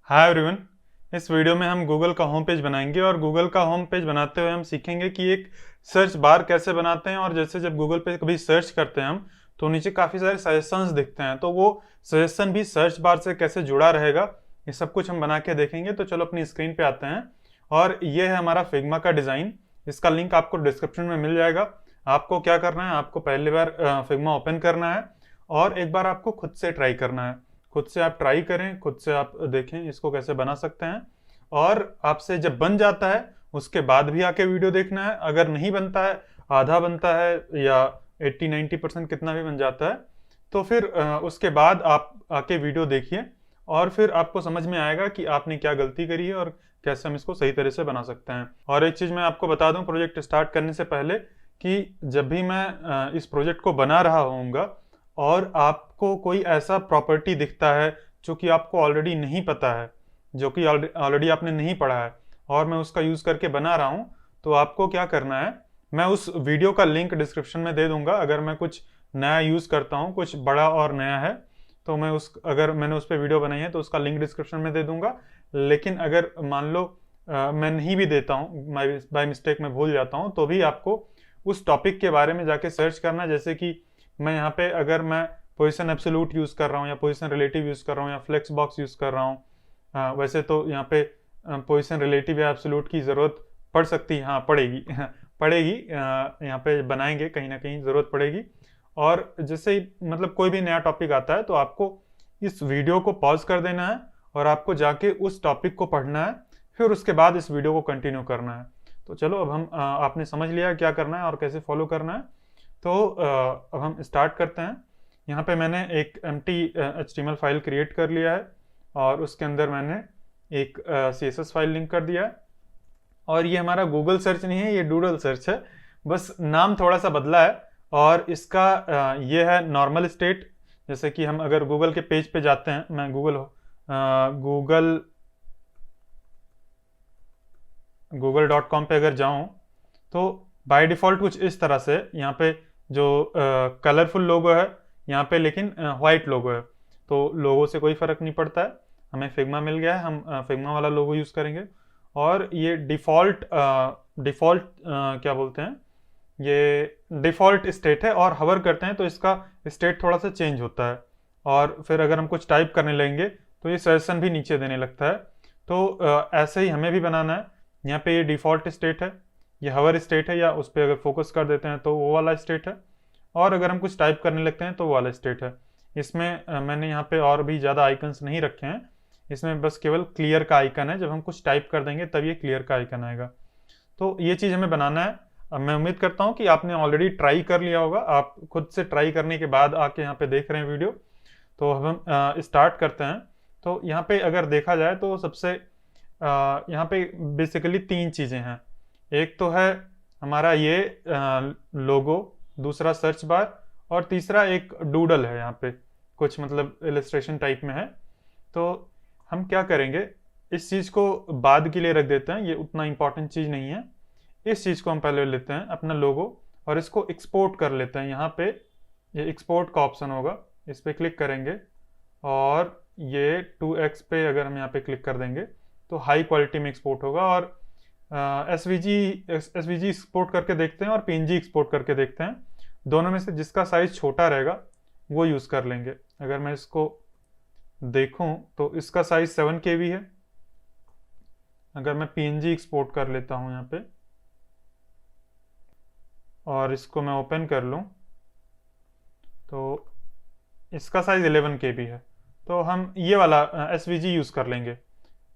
Hi everyone. इस video में हम गूगल का होम पेज बनाएंगे और गूगल का होम पेज बनाते हुए हम सीखेंगे कि एक सर्च बार कैसे बनाते हैं। और जैसे जब गूगल पे कभी सर्च करते हैं हम तो नीचे काफ़ी सारे सजेशंस दिखते हैं, तो वो सजेशन भी सर्च बार से कैसे जुड़ा रहेगा ये सब कुछ हम बना के देखेंगे। तो चलो अपनी स्क्रीन पे आते हैं और ये है हमारा फिग्मा का डिज़ाइन। इसका लिंक आपको डिस्क्रिप्शन में मिल जाएगा। आपको क्या करना है, आपको पहली बार फिग्मा ओपन करना है और एक बार आपको खुद से ट्राई करना है। खुद से आप ट्राई करें, खुद से आप देखें इसको कैसे बना सकते हैं। और आपसे जब बन जाता है उसके बाद भी आके वीडियो देखना है। अगर नहीं बनता है, आधा बनता है या 80-90% कितना भी बन जाता है, तो फिर उसके बाद आप आके वीडियो देखिए और फिर आपको समझ में आएगा कि आपने क्या गलती करी है और कैसे हम इसको सही तरह से बना सकते हैं। और एक चीज़ मैं आपको बता दूं प्रोजेक्ट स्टार्ट करने से पहले कि जब भी मैं इस प्रोजेक्ट को बना रहा होऊंगा और आपको कोई ऐसा प्रॉपर्टी दिखता है जो कि आपको ऑलरेडी नहीं पता है, जो कि ऑलरेडी आपने नहीं पढ़ा है और मैं उसका यूज़ करके बना रहा हूँ, तो आपको क्या करना है, मैं उस वीडियो का लिंक डिस्क्रिप्शन में दे दूंगा। अगर मैं कुछ नया यूज़ करता हूँ, कुछ बड़ा और नया है, तो मैं अगर मैंने उस पर वीडियो बनाई है तो उसका लिंक डिस्क्रिप्शन में दे दूंगा। लेकिन अगर मान लो मैं नहीं भी देता हूँ, बाय मिस्टेक में भूल जाता हूँ, तो भी आपको उस टॉपिक के बारे में जाके सर्च करना। जैसे कि मैं यहाँ पे अगर मैं पोजीशन एब्सोल्यूट यूज़ कर रहा हूँ या पोजीशन रिलेटिव यूज़ कर रहा हूँ या फ्लेक्स बॉक्स यूज़ कर रहा हूँ। वैसे तो यहाँ पे पोजीशन रिलेटिव या एब्सोल्यूट की ज़रूरत पड़ सकती है, हाँ पड़ेगी पड़ेगी। यहाँ पे बनाएंगे कहीं ना कहीं ज़रूरत पड़ेगी। और जैसे ही मतलब कोई भी नया टॉपिक आता है तो आपको इस वीडियो को पॉज कर देना है और आपको जाके उस टॉपिक को पढ़ना है, फिर उसके बाद इस वीडियो को कंटिन्यू करना है। तो चलो अब हम आपने समझ लिया क्या करना है और कैसे फॉलो करना है। तो अब हम स्टार्ट करते हैं। यहाँ पे मैंने एक empty HTML फाइल क्रिएट कर लिया है और उसके अंदर मैंने एक CSS फाइल लिंक कर दिया है। और ये हमारा गूगल सर्च नहीं है, ये डूडल सर्च है, बस नाम थोड़ा सा बदला है। और इसका ये है नॉर्मल स्टेट। जैसे कि हम अगर गूगल के पेज पे जाते हैं, मैं गूगल.com पे अगर जाऊं तो बाय डिफ़ॉल्ट कुछ इस तरह से यहाँ पे जो कलरफुल लोगो है यहाँ पे, लेकिन वाइट लोगो है, तो लोगो से कोई फ़र्क नहीं पड़ता है। हमें फिग्मा मिल गया है, हम फिग्मा वाला लोगो यूज़ करेंगे। और ये डिफ़ॉल्ट डिफ़ॉल्ट क्या बोलते हैं, ये डिफ़ॉल्ट स्टेट है और हवर करते हैं तो इसका स्टेट थोड़ा सा चेंज होता है। और फिर अगर हम कुछ टाइप करने लगेंगे तो ये सजेशन भी नीचे देने लगता है। तो ऐसे ही हमें भी बनाना है। यहाँ पे ये डिफ़ॉल्ट स्टेट है, ये हवर स्टेट है, या उस पर अगर फोकस कर देते हैं तो वो वाला स्टेट है। और अगर हम कुछ टाइप करने लगते हैं तो वो वाला स्टेट है। इसमें मैंने यहाँ पे और भी ज़्यादा आइकन्स नहीं रखे हैं, इसमें बस केवल क्लियर का आइकन है। जब हम कुछ टाइप कर देंगे तब ये क्लियर का आइकन आएगा। तो ये चीज़ हमें बनाना है। अब मैं उम्मीद करता हूँ कि आपने ऑलरेडी ट्राई कर लिया होगा, आप खुद से ट्राई करने के बाद आके यहाँ पे देख रहे हैं वीडियो। तो अब हम स्टार्ट करते हैं। तो यहाँ पे अगर देखा जाए तो सबसे यहाँ पे बेसिकली तीन चीज़ें हैं। एक तो है हमारा ये लोगो, दूसरा सर्च बार, और तीसरा एक डूडल है यहाँ पे, कुछ मतलब इलस्ट्रेशन टाइप में है। तो हम क्या करेंगे, इस चीज़ को बाद के लिए रख देते हैं, ये उतना इंपॉर्टेंट चीज़ नहीं है। इस चीज़ को हम पहले लेते हैं अपना लोगो और इसको एक्सपोर्ट कर लेते हैं। यहाँ पे ये एक्सपोर्ट का ऑप्शन होगा, इस पर क्लिक करेंगे और ये 2x पे अगर हम यहाँ पे क्लिक कर देंगे तो हाई क्वालिटी में एक्सपोर्ट होगा। और एसवीजी एक्सपोर्ट करके देखते हैं और पीएनजी एक्सपोर्ट करके देखते हैं। दोनों में से जिसका साइज़ छोटा रहेगा वो यूज़ कर लेंगे। अगर मैं इसको देखूं तो इसका साइज़ 7 KB है। अगर मैं पीएनजी एक्सपोर्ट कर लेता हूं यहाँ पे और इसको मैं ओपन कर लूं तो इसका साइज़ 11 KB है। तो हम ये वाला एसवीजी यूज़ कर लेंगे।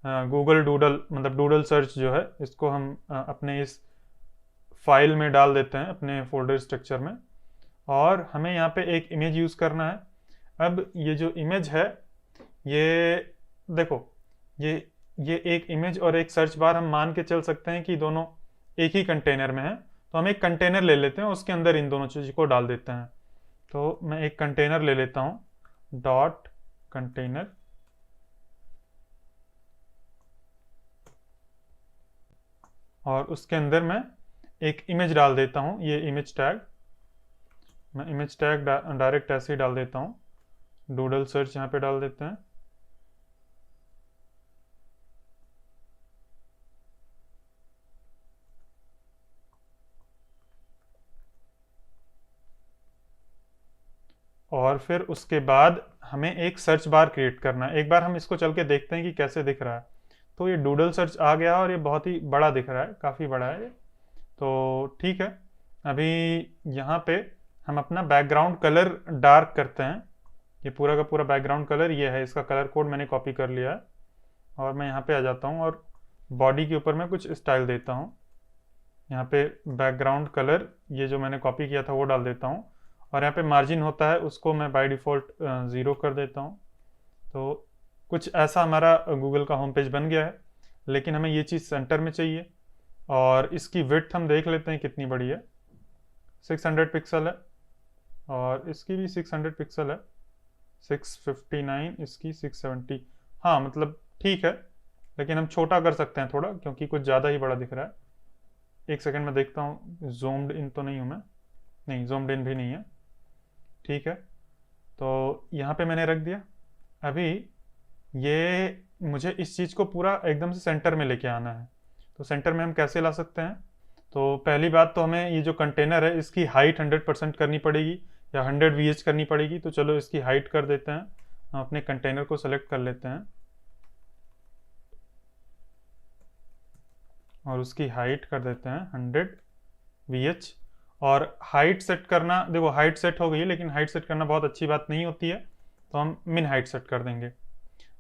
गूगल डूडल मतलब डूडल सर्च जो है, इसको हम अपने इस फाइल में डाल देते हैं, अपने फोल्डर स्ट्रक्चर में। और हमें यहाँ पे एक इमेज यूज़ करना है। अब ये जो इमेज है, ये देखो, ये ये एक इमेज और एक सर्च बार हम मान के चल सकते हैं कि दोनों एक ही कंटेनर में है। तो हम एक कंटेनर ले लेते हैं, उसके अंदर इन दोनों चीज़ को डाल देते हैं। तो मैं एक कंटेनर ले लेता हूँ, डॉट कंटेनर, और उसके अंदर मैं एक इमेज डाल देता हूँ, ये इमेज टैग। मैं इमेज टैग डायरेक्ट ऐसे ही डाल देता हूँ, डूडल सर्च यहाँ पे डाल देते हैं। और फिर उसके बाद हमें एक सर्च बार क्रिएट करना है। एक बार हम इसको चल के देखते हैं कि कैसे दिख रहा है। तो ये डूडल सर्च आ गया और ये बहुत ही बड़ा दिख रहा है, काफ़ी बड़ा है ये। तो ठीक है, अभी यहाँ पे हम अपना बैकग्राउंड कलर डार्क करते हैं। ये पूरा का पूरा बैकग्राउंड कलर ये है, इसका कलर कोड मैंने कॉपी कर लिया है। और मैं यहाँ पे आ जाता हूँ और बॉडी के ऊपर मैं कुछ स्टाइल देता हूँ। यहाँ पे बैकग्राउंड कलर ये जो मैंने कॉपी किया था वो डाल देता हूँ। और यहाँ पे मार्जिन होता है, उसको मैं बाय डिफ़ॉल्ट 0 कर देता हूँ। तो कुछ ऐसा हमारा गूगल का होम पेज बन गया है। लेकिन हमें ये चीज़ सेंटर में चाहिए। और इसकी विड्थ हम देख लेते हैं कितनी बड़ी है। 600 पिक्सल है और इसकी भी 600 पिक्सल है। 659, इसकी 670। हाँ मतलब ठीक है, लेकिन हम छोटा कर सकते हैं थोड़ा, क्योंकि कुछ ज़्यादा ही बड़ा दिख रहा है। एक सेकंड में देखता हूँ, जूम्ड इन तो नहीं हूँ मैं। नहीं, जूम्ड इन भी नहीं है। ठीक है, तो यहाँ पे मैंने रख दिया। अभी ये मुझे इस चीज़ को पूरा एकदम से सेंटर में लेके आना है। तो सेंटर में हम कैसे ला सकते हैं? तो पहली बात तो हमें ये जो कंटेनर है इसकी हाइट 100% करनी पड़ेगी या 100 VH करनी पड़ेगी। तो चलो इसकी हाइट कर देते हैं। हम अपने कंटेनर को सेलेक्ट कर लेते हैं और उसकी हाइट कर देते हैं 100 VH। और हाइट सेट करना, देखो हाइट सेट हो गई है, लेकिन हाइट सेट करना बहुत अच्छी बात नहीं होती है। तो हम मिन हाइट सेट कर देंगे।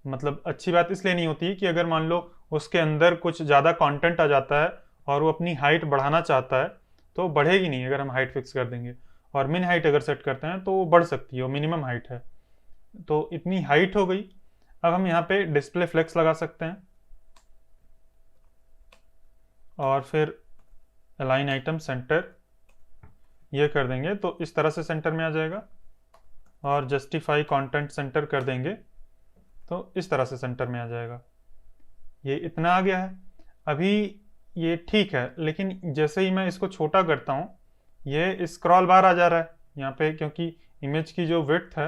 मतलब अच्छी बात इसलिए नहीं होती है कि अगर मान लो उसके अंदर कुछ ज़्यादा कंटेंट आ जाता है और वो अपनी हाइट बढ़ाना चाहता है तो बढ़ेगी नहीं अगर हम हाइट फिक्स कर देंगे। और मिन हाइट अगर सेट करते हैं तो वो बढ़ सकती है, वो मिनिमम हाइट है। तो इतनी हाइट हो गई। अब हम यहाँ पे डिस्प्ले फ्लेक्स लगा सकते हैं और फिर अलाइन आइटम सेंटर ये कर देंगे तो इस तरह से सेंटर में आ जाएगा। और जस्टिफाई कंटेंट सेंटर कर देंगे तो इस तरह से सेंटर में आ जाएगा। ये इतना आ गया है। अभी ये ठीक है, लेकिन जैसे ही मैं इसको छोटा करता हूँ ये स्क्रॉल बार आ जा रहा है यहाँ पे, क्योंकि इमेज की जो विड्थ है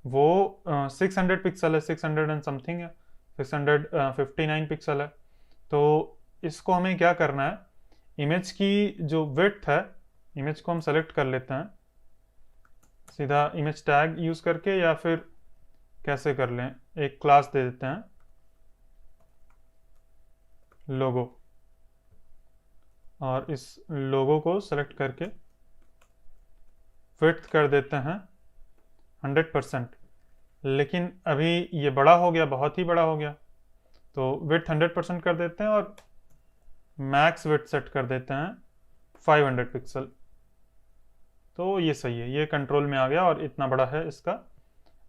वो 600 पिक्सल है, 600 एंड समथिंग है, 659 पिक्सल है। तो इसको हमें क्या करना है, इमेज की जो विड्थ है, इमेज को हम सेलेक्ट कर लेते हैं सीधा इमेज टैग यूज़ करके, या फिर कैसे कर लें, एक क्लास दे देते हैं लोगो। और इस लोगो को सेलेक्ट करके विड्थ कर देते हैं 100%। लेकिन अभी ये बड़ा हो गया, बहुत ही बड़ा हो गया। तो विड्थ 100% कर देते हैं और मैक्स विड्थ सेट कर देते हैं 500 पिक्सल। तो ये सही है, ये कंट्रोल में आ गया और इतना बड़ा है इसका।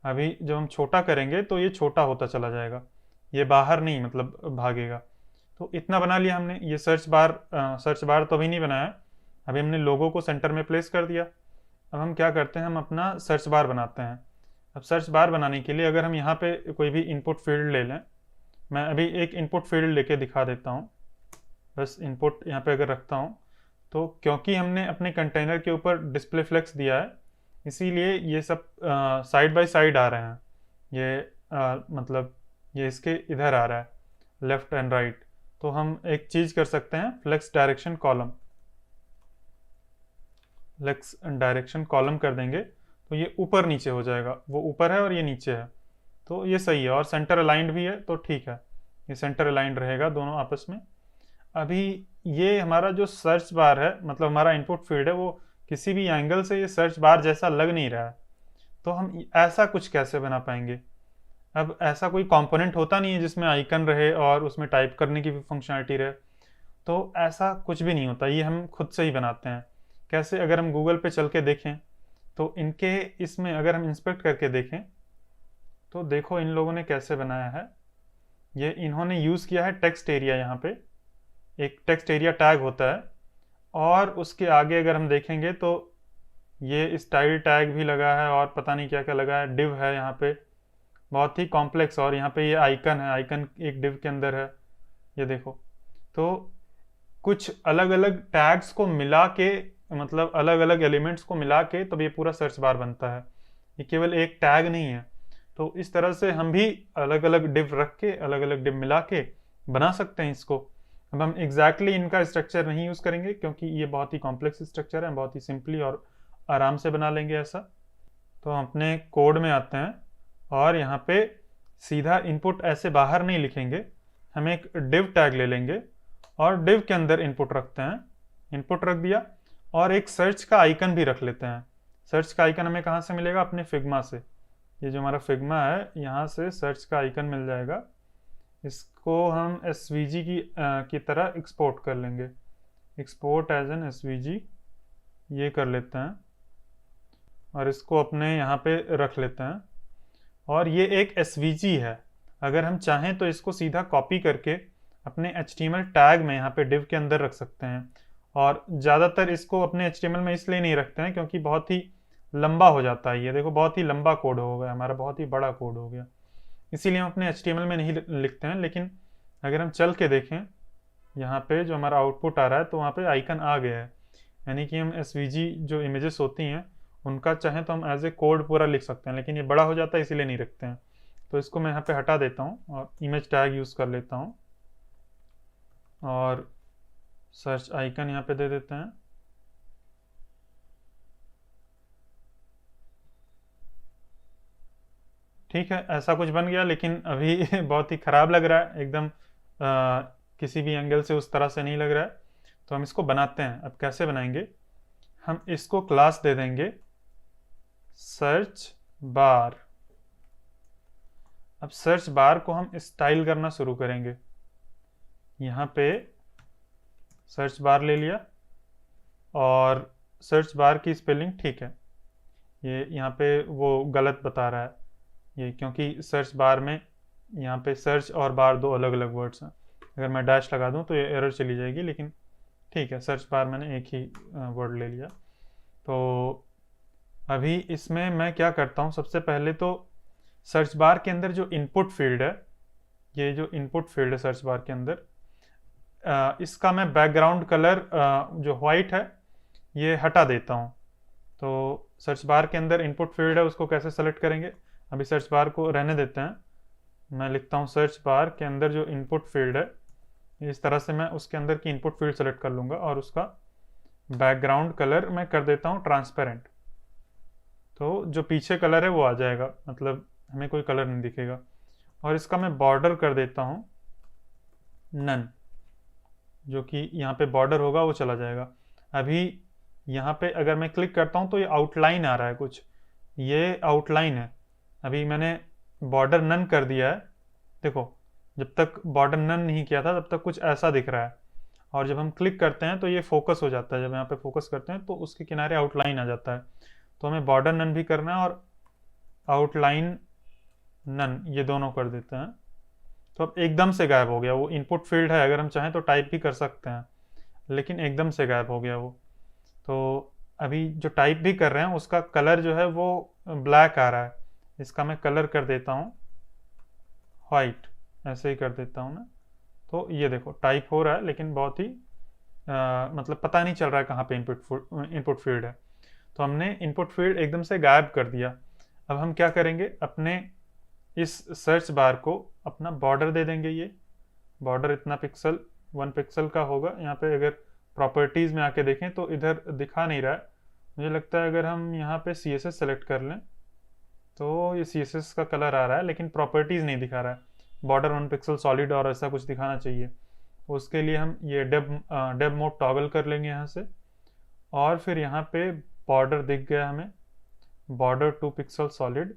अभी जब हम छोटा करेंगे तो ये छोटा होता चला जाएगा, ये बाहर नहीं मतलब भागेगा। तो इतना बना लिया हमने। ये सर्च बार तो अभी नहीं बनाया, अभी हमने लोगो को सेंटर में प्लेस कर दिया। अब हम क्या करते हैं, हम अपना सर्च बार बनाते हैं। अब सर्च बार बनाने के लिए अगर हम यहाँ पे कोई भी इनपुट फील्ड ले लें, मैं अभी एक इनपुट फील्ड लेके दिखा देता हूँ। बस इनपुट यहाँ पे अगर रखता हूँ तो क्योंकि हमने अपने कंटेनर के ऊपर डिस्प्ले फ्लेक्स दिया है इसीलिए ये सब साइड बाय साइड आ रहे हैं। ये मतलब ये इसके इधर आ रहा है, लेफ्ट एंड राइट। तो हम एक चीज़ कर सकते हैं, flex direction column, flex direction column कर देंगे तो ये ऊपर नीचे हो जाएगा। वो ऊपर है और ये नीचे है, तो ये सही है। और सेंटर अलाइंड भी है तो ठीक है, ये सेंटर अलाइंड रहेगा दोनों आपस में। अभी ये हमारा जो सर्च बार है, मतलब हमारा इनपुट फील्ड है, वो किसी भी एंगल से ये सर्च बार जैसा लग नहीं रहा है। तो हम ऐसा कुछ कैसे बना पाएंगे? अब ऐसा कोई कंपोनेंट होता नहीं है जिसमें आइकन रहे और उसमें टाइप करने की भी फंक्शनलिटी रहे। तो ऐसा कुछ भी नहीं होता, ये हम खुद से ही बनाते हैं। कैसे? अगर हम गूगल पे चल के देखें तो इनके इसमें अगर हम इंस्पेक्ट करके देखें तो देखो इन लोगों ने कैसे बनाया है। ये इन्होंने यूज़ किया है टेक्स्ट एरिया, यहाँ पे एक टेक्स्ट एरिया टैग होता है और उसके आगे अगर हम देखेंगे तो ये स्टाइल टैग भी लगा है और पता नहीं क्या क्या लगा है, डिव है यहाँ पे, बहुत ही कॉम्प्लेक्स। और यहाँ पे ये आइकन है, आइकन एक डिव के अंदर है, ये देखो। तो कुछ अलग अलग टैग्स को मिला के, मतलब अलग अलग एलिमेंट्स को मिला के तब ये पूरा सर्च बार बनता है, ये केवल एक टैग नहीं है। तो इस तरह से हम भी अलग अलग डिव रख के, अलग अलग डिव मिला के बना सकते हैं इसको। अब हम एग्जैक्टली इनका स्ट्रक्चर नहीं यूज़ करेंगे क्योंकि ये बहुत ही कॉम्प्लेक्स स्ट्रक्चर है, बहुत ही सिंपली और आराम से बना लेंगे ऐसा। तो हम अपने कोड में आते हैं और यहाँ पे सीधा इनपुट ऐसे बाहर नहीं लिखेंगे, हम एक div टैग ले लेंगे और div के अंदर इनपुट रखते हैं, इनपुट रख दिया, और एक सर्च का आइकन भी रख लेते हैं। सर्च का आइकन हमें कहाँ से मिलेगा? अपने फिग्मा से। ये जो हमारा फिग्मा है यहाँ से सर्च का आइकन मिल जाएगा। इसको हम एसवीजी की तरह एक्सपोर्ट कर लेंगे, एक्सपोर्ट एज एन एसवीजी, ये कर लेते हैं और इसको अपने यहाँ पे रख लेते हैं। और ये एक एसवीजी है, अगर हम चाहें तो इसको सीधा कॉपी करके अपने HTML टैग में यहाँ पे div के अंदर रख सकते हैं। और ज़्यादातर इसको अपने HTML में इसलिए नहीं रखते हैं क्योंकि बहुत ही लंबा हो जाता है। ये देखो बहुत ही लंबा कोड हो गया हमारा, बहुत ही बड़ा कोड हो गया, इसीलिए हम अपने HTML में नहीं लिखते हैं। लेकिन अगर हम चल के देखें यहाँ पे जो हमारा आउटपुट आ रहा है तो वहाँ पे आइकन आ गया है, यानी कि हम SVG जो इमेजेस होती हैं उनका चाहें तो हम एज ए कोड पूरा लिख सकते हैं, लेकिन ये बड़ा हो जाता है इसीलिए नहीं रखते हैं। तो इसको मैं यहाँ पे हटा देता हूँ और इमेज टैग यूज़ कर लेता हूँ और सर्च आइकन यहाँ पे दे देते हैं। ठीक है, ऐसा कुछ बन गया, लेकिन अभी बहुत ही ख़राब लग रहा है एकदम, किसी भी एंगल से उस तरह से नहीं लग रहा है। तो हम इसको बनाते हैं। अब कैसे बनाएंगे? हम इसको क्लास दे देंगे सर्च बार। अब सर्च बार को हम स्टाइल करना शुरू करेंगे। यहाँ पे सर्च बार ले लिया और सर्च बार की स्पेलिंग ठीक है, ये यहाँ पे वो गलत बता रहा है ये, क्योंकि सर्च बार में यहाँ पे सर्च और बार दो अलग अलग वर्ड्स हैं। अगर मैं डैश लगा दूँ तो ये एरर चली जाएगी, लेकिन ठीक है, सर्च बार मैंने एक ही वर्ड ले लिया। तो अभी इसमें मैं क्या करता हूँ, सबसे पहले तो सर्च बार के अंदर जो इनपुट फील्ड है, ये जो इनपुट फील्ड है सर्च बार के अंदर, इसका मैं बैकग्राउंड कलर जो वाइट है ये हटा देता हूँ। तो सर्च बार के अंदर इनपुट फील्ड है, उसको कैसे सेलेक्ट करेंगे? अभी सर्च बार को रहने देते हैं, मैं लिखता हूँ सर्च बार के अंदर जो इनपुट फील्ड है, इस तरह से मैं उसके अंदर की इनपुट फील्ड सेलेक्ट कर लूँगा और उसका बैकग्राउंड कलर मैं कर देता हूँ ट्रांसपेरेंट। तो जो पीछे कलर है वो आ जाएगा, मतलब हमें कोई कलर नहीं दिखेगा। और इसका मैं बॉर्डर कर देता हूँ नन, जो कि यहाँ पे बॉर्डर होगा वो चला जाएगा। अभी यहाँ पे अगर मैं क्लिक करता हूँ तो ये आउटलाइन आ रहा है कुछ, ये आउटलाइन है। अभी मैंने बॉर्डर नन कर दिया है, देखो जब तक बॉर्डर नन नहीं किया था तब तक कुछ ऐसा दिख रहा है, और जब हम क्लिक करते हैं तो ये फोकस हो जाता है। जब यहाँ पे फोकस करते हैं तो उसके किनारे आउटलाइन आ जाता है। तो हमें बॉर्डर नन भी करना है और आउटलाइन नन, ये दोनों कर देते हैं। तो अब एकदम से गायब हो गया वो इनपुट फील्ड है, अगर हम चाहें तो टाइप भी कर सकते हैं, लेकिन एकदम से गायब हो गया वो। तो अभी जो टाइप भी कर रहे हैं उसका कलर जो है वो ब्लैक आ रहा है, इसका मैं कलर कर देता हूँ वाइट, ऐसे ही कर देता हूँ ना। तो ये देखो टाइप हो रहा है, लेकिन बहुत ही मतलब पता नहीं चल रहा है कहाँ पे इनपुट फील्ड है। तो हमने इनपुट फील्ड एकदम से गायब कर दिया। अब हम क्या करेंगे, अपने इस सर्च बार को अपना बॉर्डर दे देंगे। ये बॉर्डर इतना पिक्सल 1 पिक्सल का होगा। यहाँ पे अगर प्रॉपर्टीज़ में आके देखें तो इधर दिखा नहीं रहा है, मुझे लगता है अगर हम यहाँ पे CSS सेलेक्ट कर लें तो ये CSS का कलर आ रहा है, लेकिन प्रॉपर्टीज़ नहीं दिखा रहा है। बॉर्डर 1 पिक्सल सॉलिड और ऐसा कुछ दिखाना चाहिए। उसके लिए हम ये डेब मोड टॉगल कर लेंगे यहाँ से, और फिर यहाँ पे बॉर्डर दिख गया हमें, बॉर्डर 2 पिक्सल सॉलिड।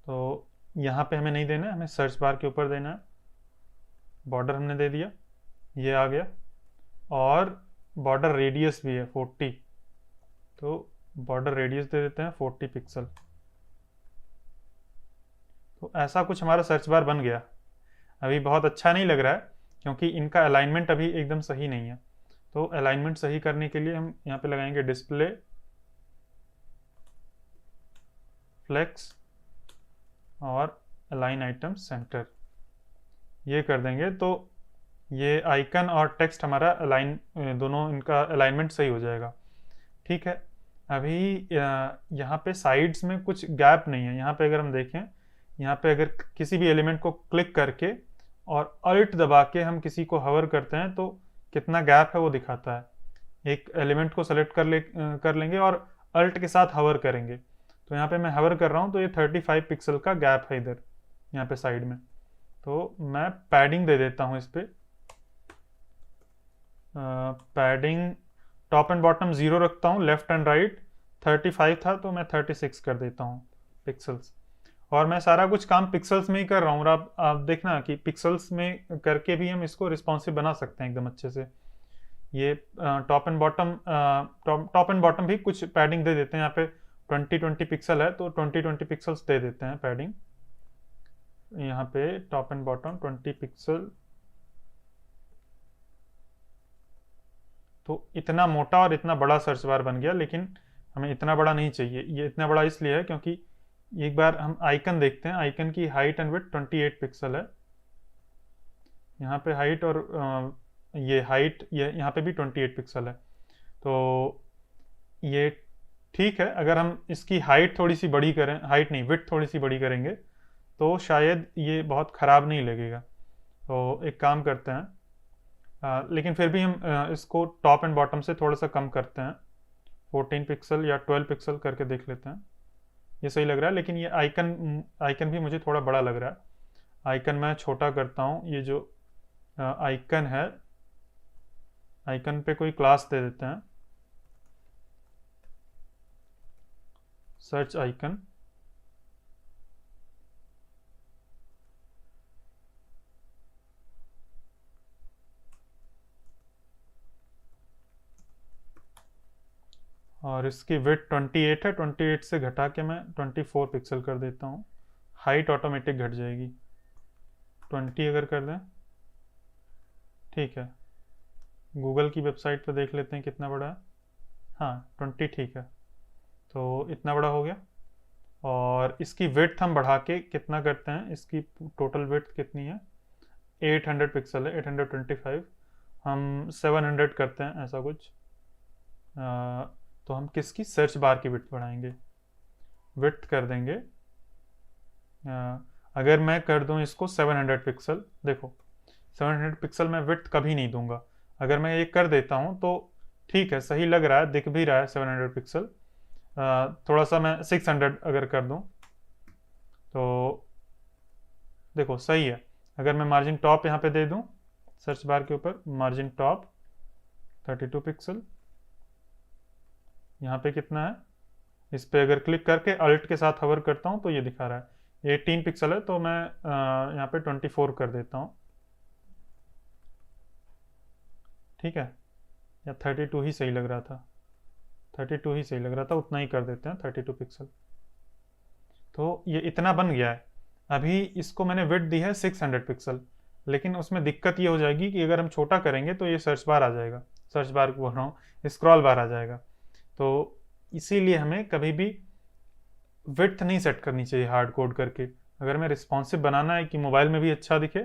तो यहाँ पे हमें नहीं देना है, हमें सर्च बार के ऊपर देना है। बॉर्डर हमने दे दिया, ये आ गया, और बॉर्डर रेडियस भी है 40, तो बॉर्डर रेडियस दे देते हैं 40 पिक्सल। तो ऐसा कुछ हमारा सर्च बार बन गया। अभी बहुत अच्छा नहीं लग रहा है क्योंकि इनका अलाइनमेंट अभी एकदम सही नहीं है। तो अलाइनमेंट सही करने के लिए हम यहाँ पे लगाएंगे डिस्प्ले फ्लेक्स और अलाइन आइटम सेंटर, ये कर देंगे तो ये आइकन और टेक्स्ट हमारा अलाइन, दोनों इनका अलाइनमेंट सही हो जाएगा। ठीक है, अभी यहाँ पे साइड्स में कुछ गैप नहीं है। यहाँ पे अगर हम देखें, यहाँ पे अगर किसी भी एलिमेंट को क्लिक करके और अल्ट दबा के हम किसी को हवर करते हैं तो कितना गैप है वो दिखाता है। एक एलिमेंट को सेलेक्ट कर लेंगे और अल्ट के साथ हवर करेंगे, तो यहाँ पे मैं हवर कर रहा हूँ तो ये 35 पिक्सल का गैप है इधर यहाँ पे साइड में। तो मैं पैडिंग दे देता हूँ इस पर, पैडिंग टॉप एंड बॉटम 0 रखता हूँ, लेफ्ट एंड राइट 35 था तो मैं 36 कर देता हूँ पिक्सल्स। और मैं सारा कुछ काम पिक्सल्स में ही कर रहा हूँ, और आप देखना कि पिक्सल्स में करके भी हम इसको रिस्पॉन्सिव बना सकते हैं एकदम अच्छे से। ये टॉप एंड बॉटम भी कुछ पैडिंग दे देते हैं, यहाँ पे 20 पिक्सल है तो 20 पिक्सल्स दे देते हैं पैडिंग। यहाँ पे टॉप एंड बॉटम 20 पिक्सल, तो इतना मोटा और इतना बड़ा सर्च बार बन गया, लेकिन हमें इतना बड़ा नहीं चाहिए। ये इतना बड़ा इसलिए है क्योंकि एक बार हम आइकन देखते हैं, आइकन की हाइट एंड विड्थ 28 पिक्सल है यहाँ पे हाइट, और ये हाइट ये यहाँ पे भी 28 पिक्सल है। तो ये ठीक है, अगर हम इसकी हाइट थोड़ी सी बड़ी करें, हाइट नहीं विड्थ थोड़ी सी बड़ी करेंगे तो शायद ये बहुत ख़राब नहीं लगेगा। तो एक काम करते हैं, लेकिन फिर भी हम इसको टॉप एंड बॉटम से थोड़ा सा कम करते हैं, 14 पिक्सल या 12 पिक्सल करके देख लेते हैं। ये सही लग रहा है, लेकिन ये आइकन भी मुझे थोड़ा बड़ा लग रहा है। आइकन मैं छोटा करता हूँ, ये जो आइकन है, आइकन पे कोई क्लास दे देते हैं, सर्च आइकन। और इसकी विड्थ 28 है, 28 से घटा के मैं 24 पिक्सल कर देता हूँ। हाइट ऑटोमेटिक घट जाएगी, 20 अगर कर दें, ठीक है। गूगल की वेबसाइट पर देख लेते हैं कितना बड़ा है। हाँ 20 ठीक है, तो इतना बड़ा हो गया। और इसकी विड्थ हम बढ़ा के कितना करते हैं, इसकी टोटल विड्थ कितनी है, 800 पिक्सल है, 825, हम 700 करते हैं ऐसा कुछ। तो हम किसकी, सर्च बार की विड्थ बढ़ाएंगे, विड्थ कर देंगे। अगर मैं कर दूं इसको 700 पिक्सल, देखो 700 पिक्सल मैं विड्थ कभी नहीं दूंगा। अगर मैं ये कर देता हूं तो ठीक है, सही लग रहा है, दिख भी रहा है 700 पिक्सल। थोड़ा सा मैं 600 अगर कर दूं तो देखो सही है। अगर मैं मार्जिन टॉप यहाँ पे दे दूं, सर्च बार के ऊपर मार्जिन टॉप 32 पिक्सल, यहाँ पे कितना है, इस पे अगर क्लिक करके अल्ट के साथ हवर करता हूँ तो ये दिखा रहा है 18 पिक्सल है, तो मैं यहाँ पे 24 कर देता हूँ, ठीक है। या 32 ही सही लग रहा था, 32 ही सही लग रहा था, उतना ही कर देते हैं 32 पिक्सल। तो ये इतना बन गया है। अभी इसको मैंने विड्थ दी है 600 पिक्सल, लेकिन उसमें दिक्कत ये हो जाएगी कि अगर हम छोटा करेंगे तो ये सर्च बार आ जाएगा, सर्च बार बोल रहा हूँ, स्क्रॉल बार आ जाएगा। तो इसीलिए हमें कभी भी विड्थ नहीं सेट करनी चाहिए हार्ड कोड करके। अगर हमें रिस्पॉन्सिव बनाना है कि मोबाइल में भी अच्छा दिखे,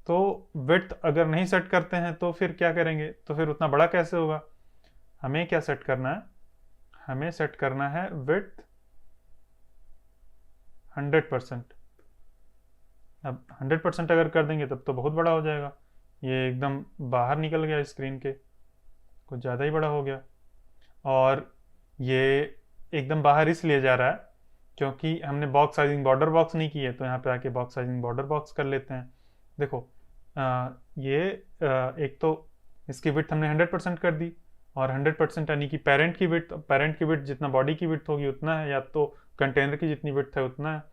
तो विड्थ अगर नहीं सेट करते हैं तो फिर क्या करेंगे, तो फिर उतना बड़ा कैसे होगा। हमें क्या सेट करना है, हमें सेट करना है विड्थ 100%। अब 100% अगर कर देंगे तब तो बहुत बड़ा हो जाएगा, ये एकदम बाहर निकल गया स्क्रीन के, कुछ ज़्यादा ही बड़ा हो गया। और ये एकदम बाहर इसलिए जा रहा है क्योंकि हमने बॉक्स साइजिंग बॉर्डर बॉक्स नहीं की है, तो यहाँ पे आके बॉक्स साइजिंग बॉर्डर बॉक्स कर लेते हैं। देखो एक तो इसकी विड्थ हमने 100% कर दी, और 100% यानी कि पेरेंट की विड्थ जितना बॉडी की विड्थ होगी उतना है, या तो कंटेनर की जितनी विड्थ है उतना है।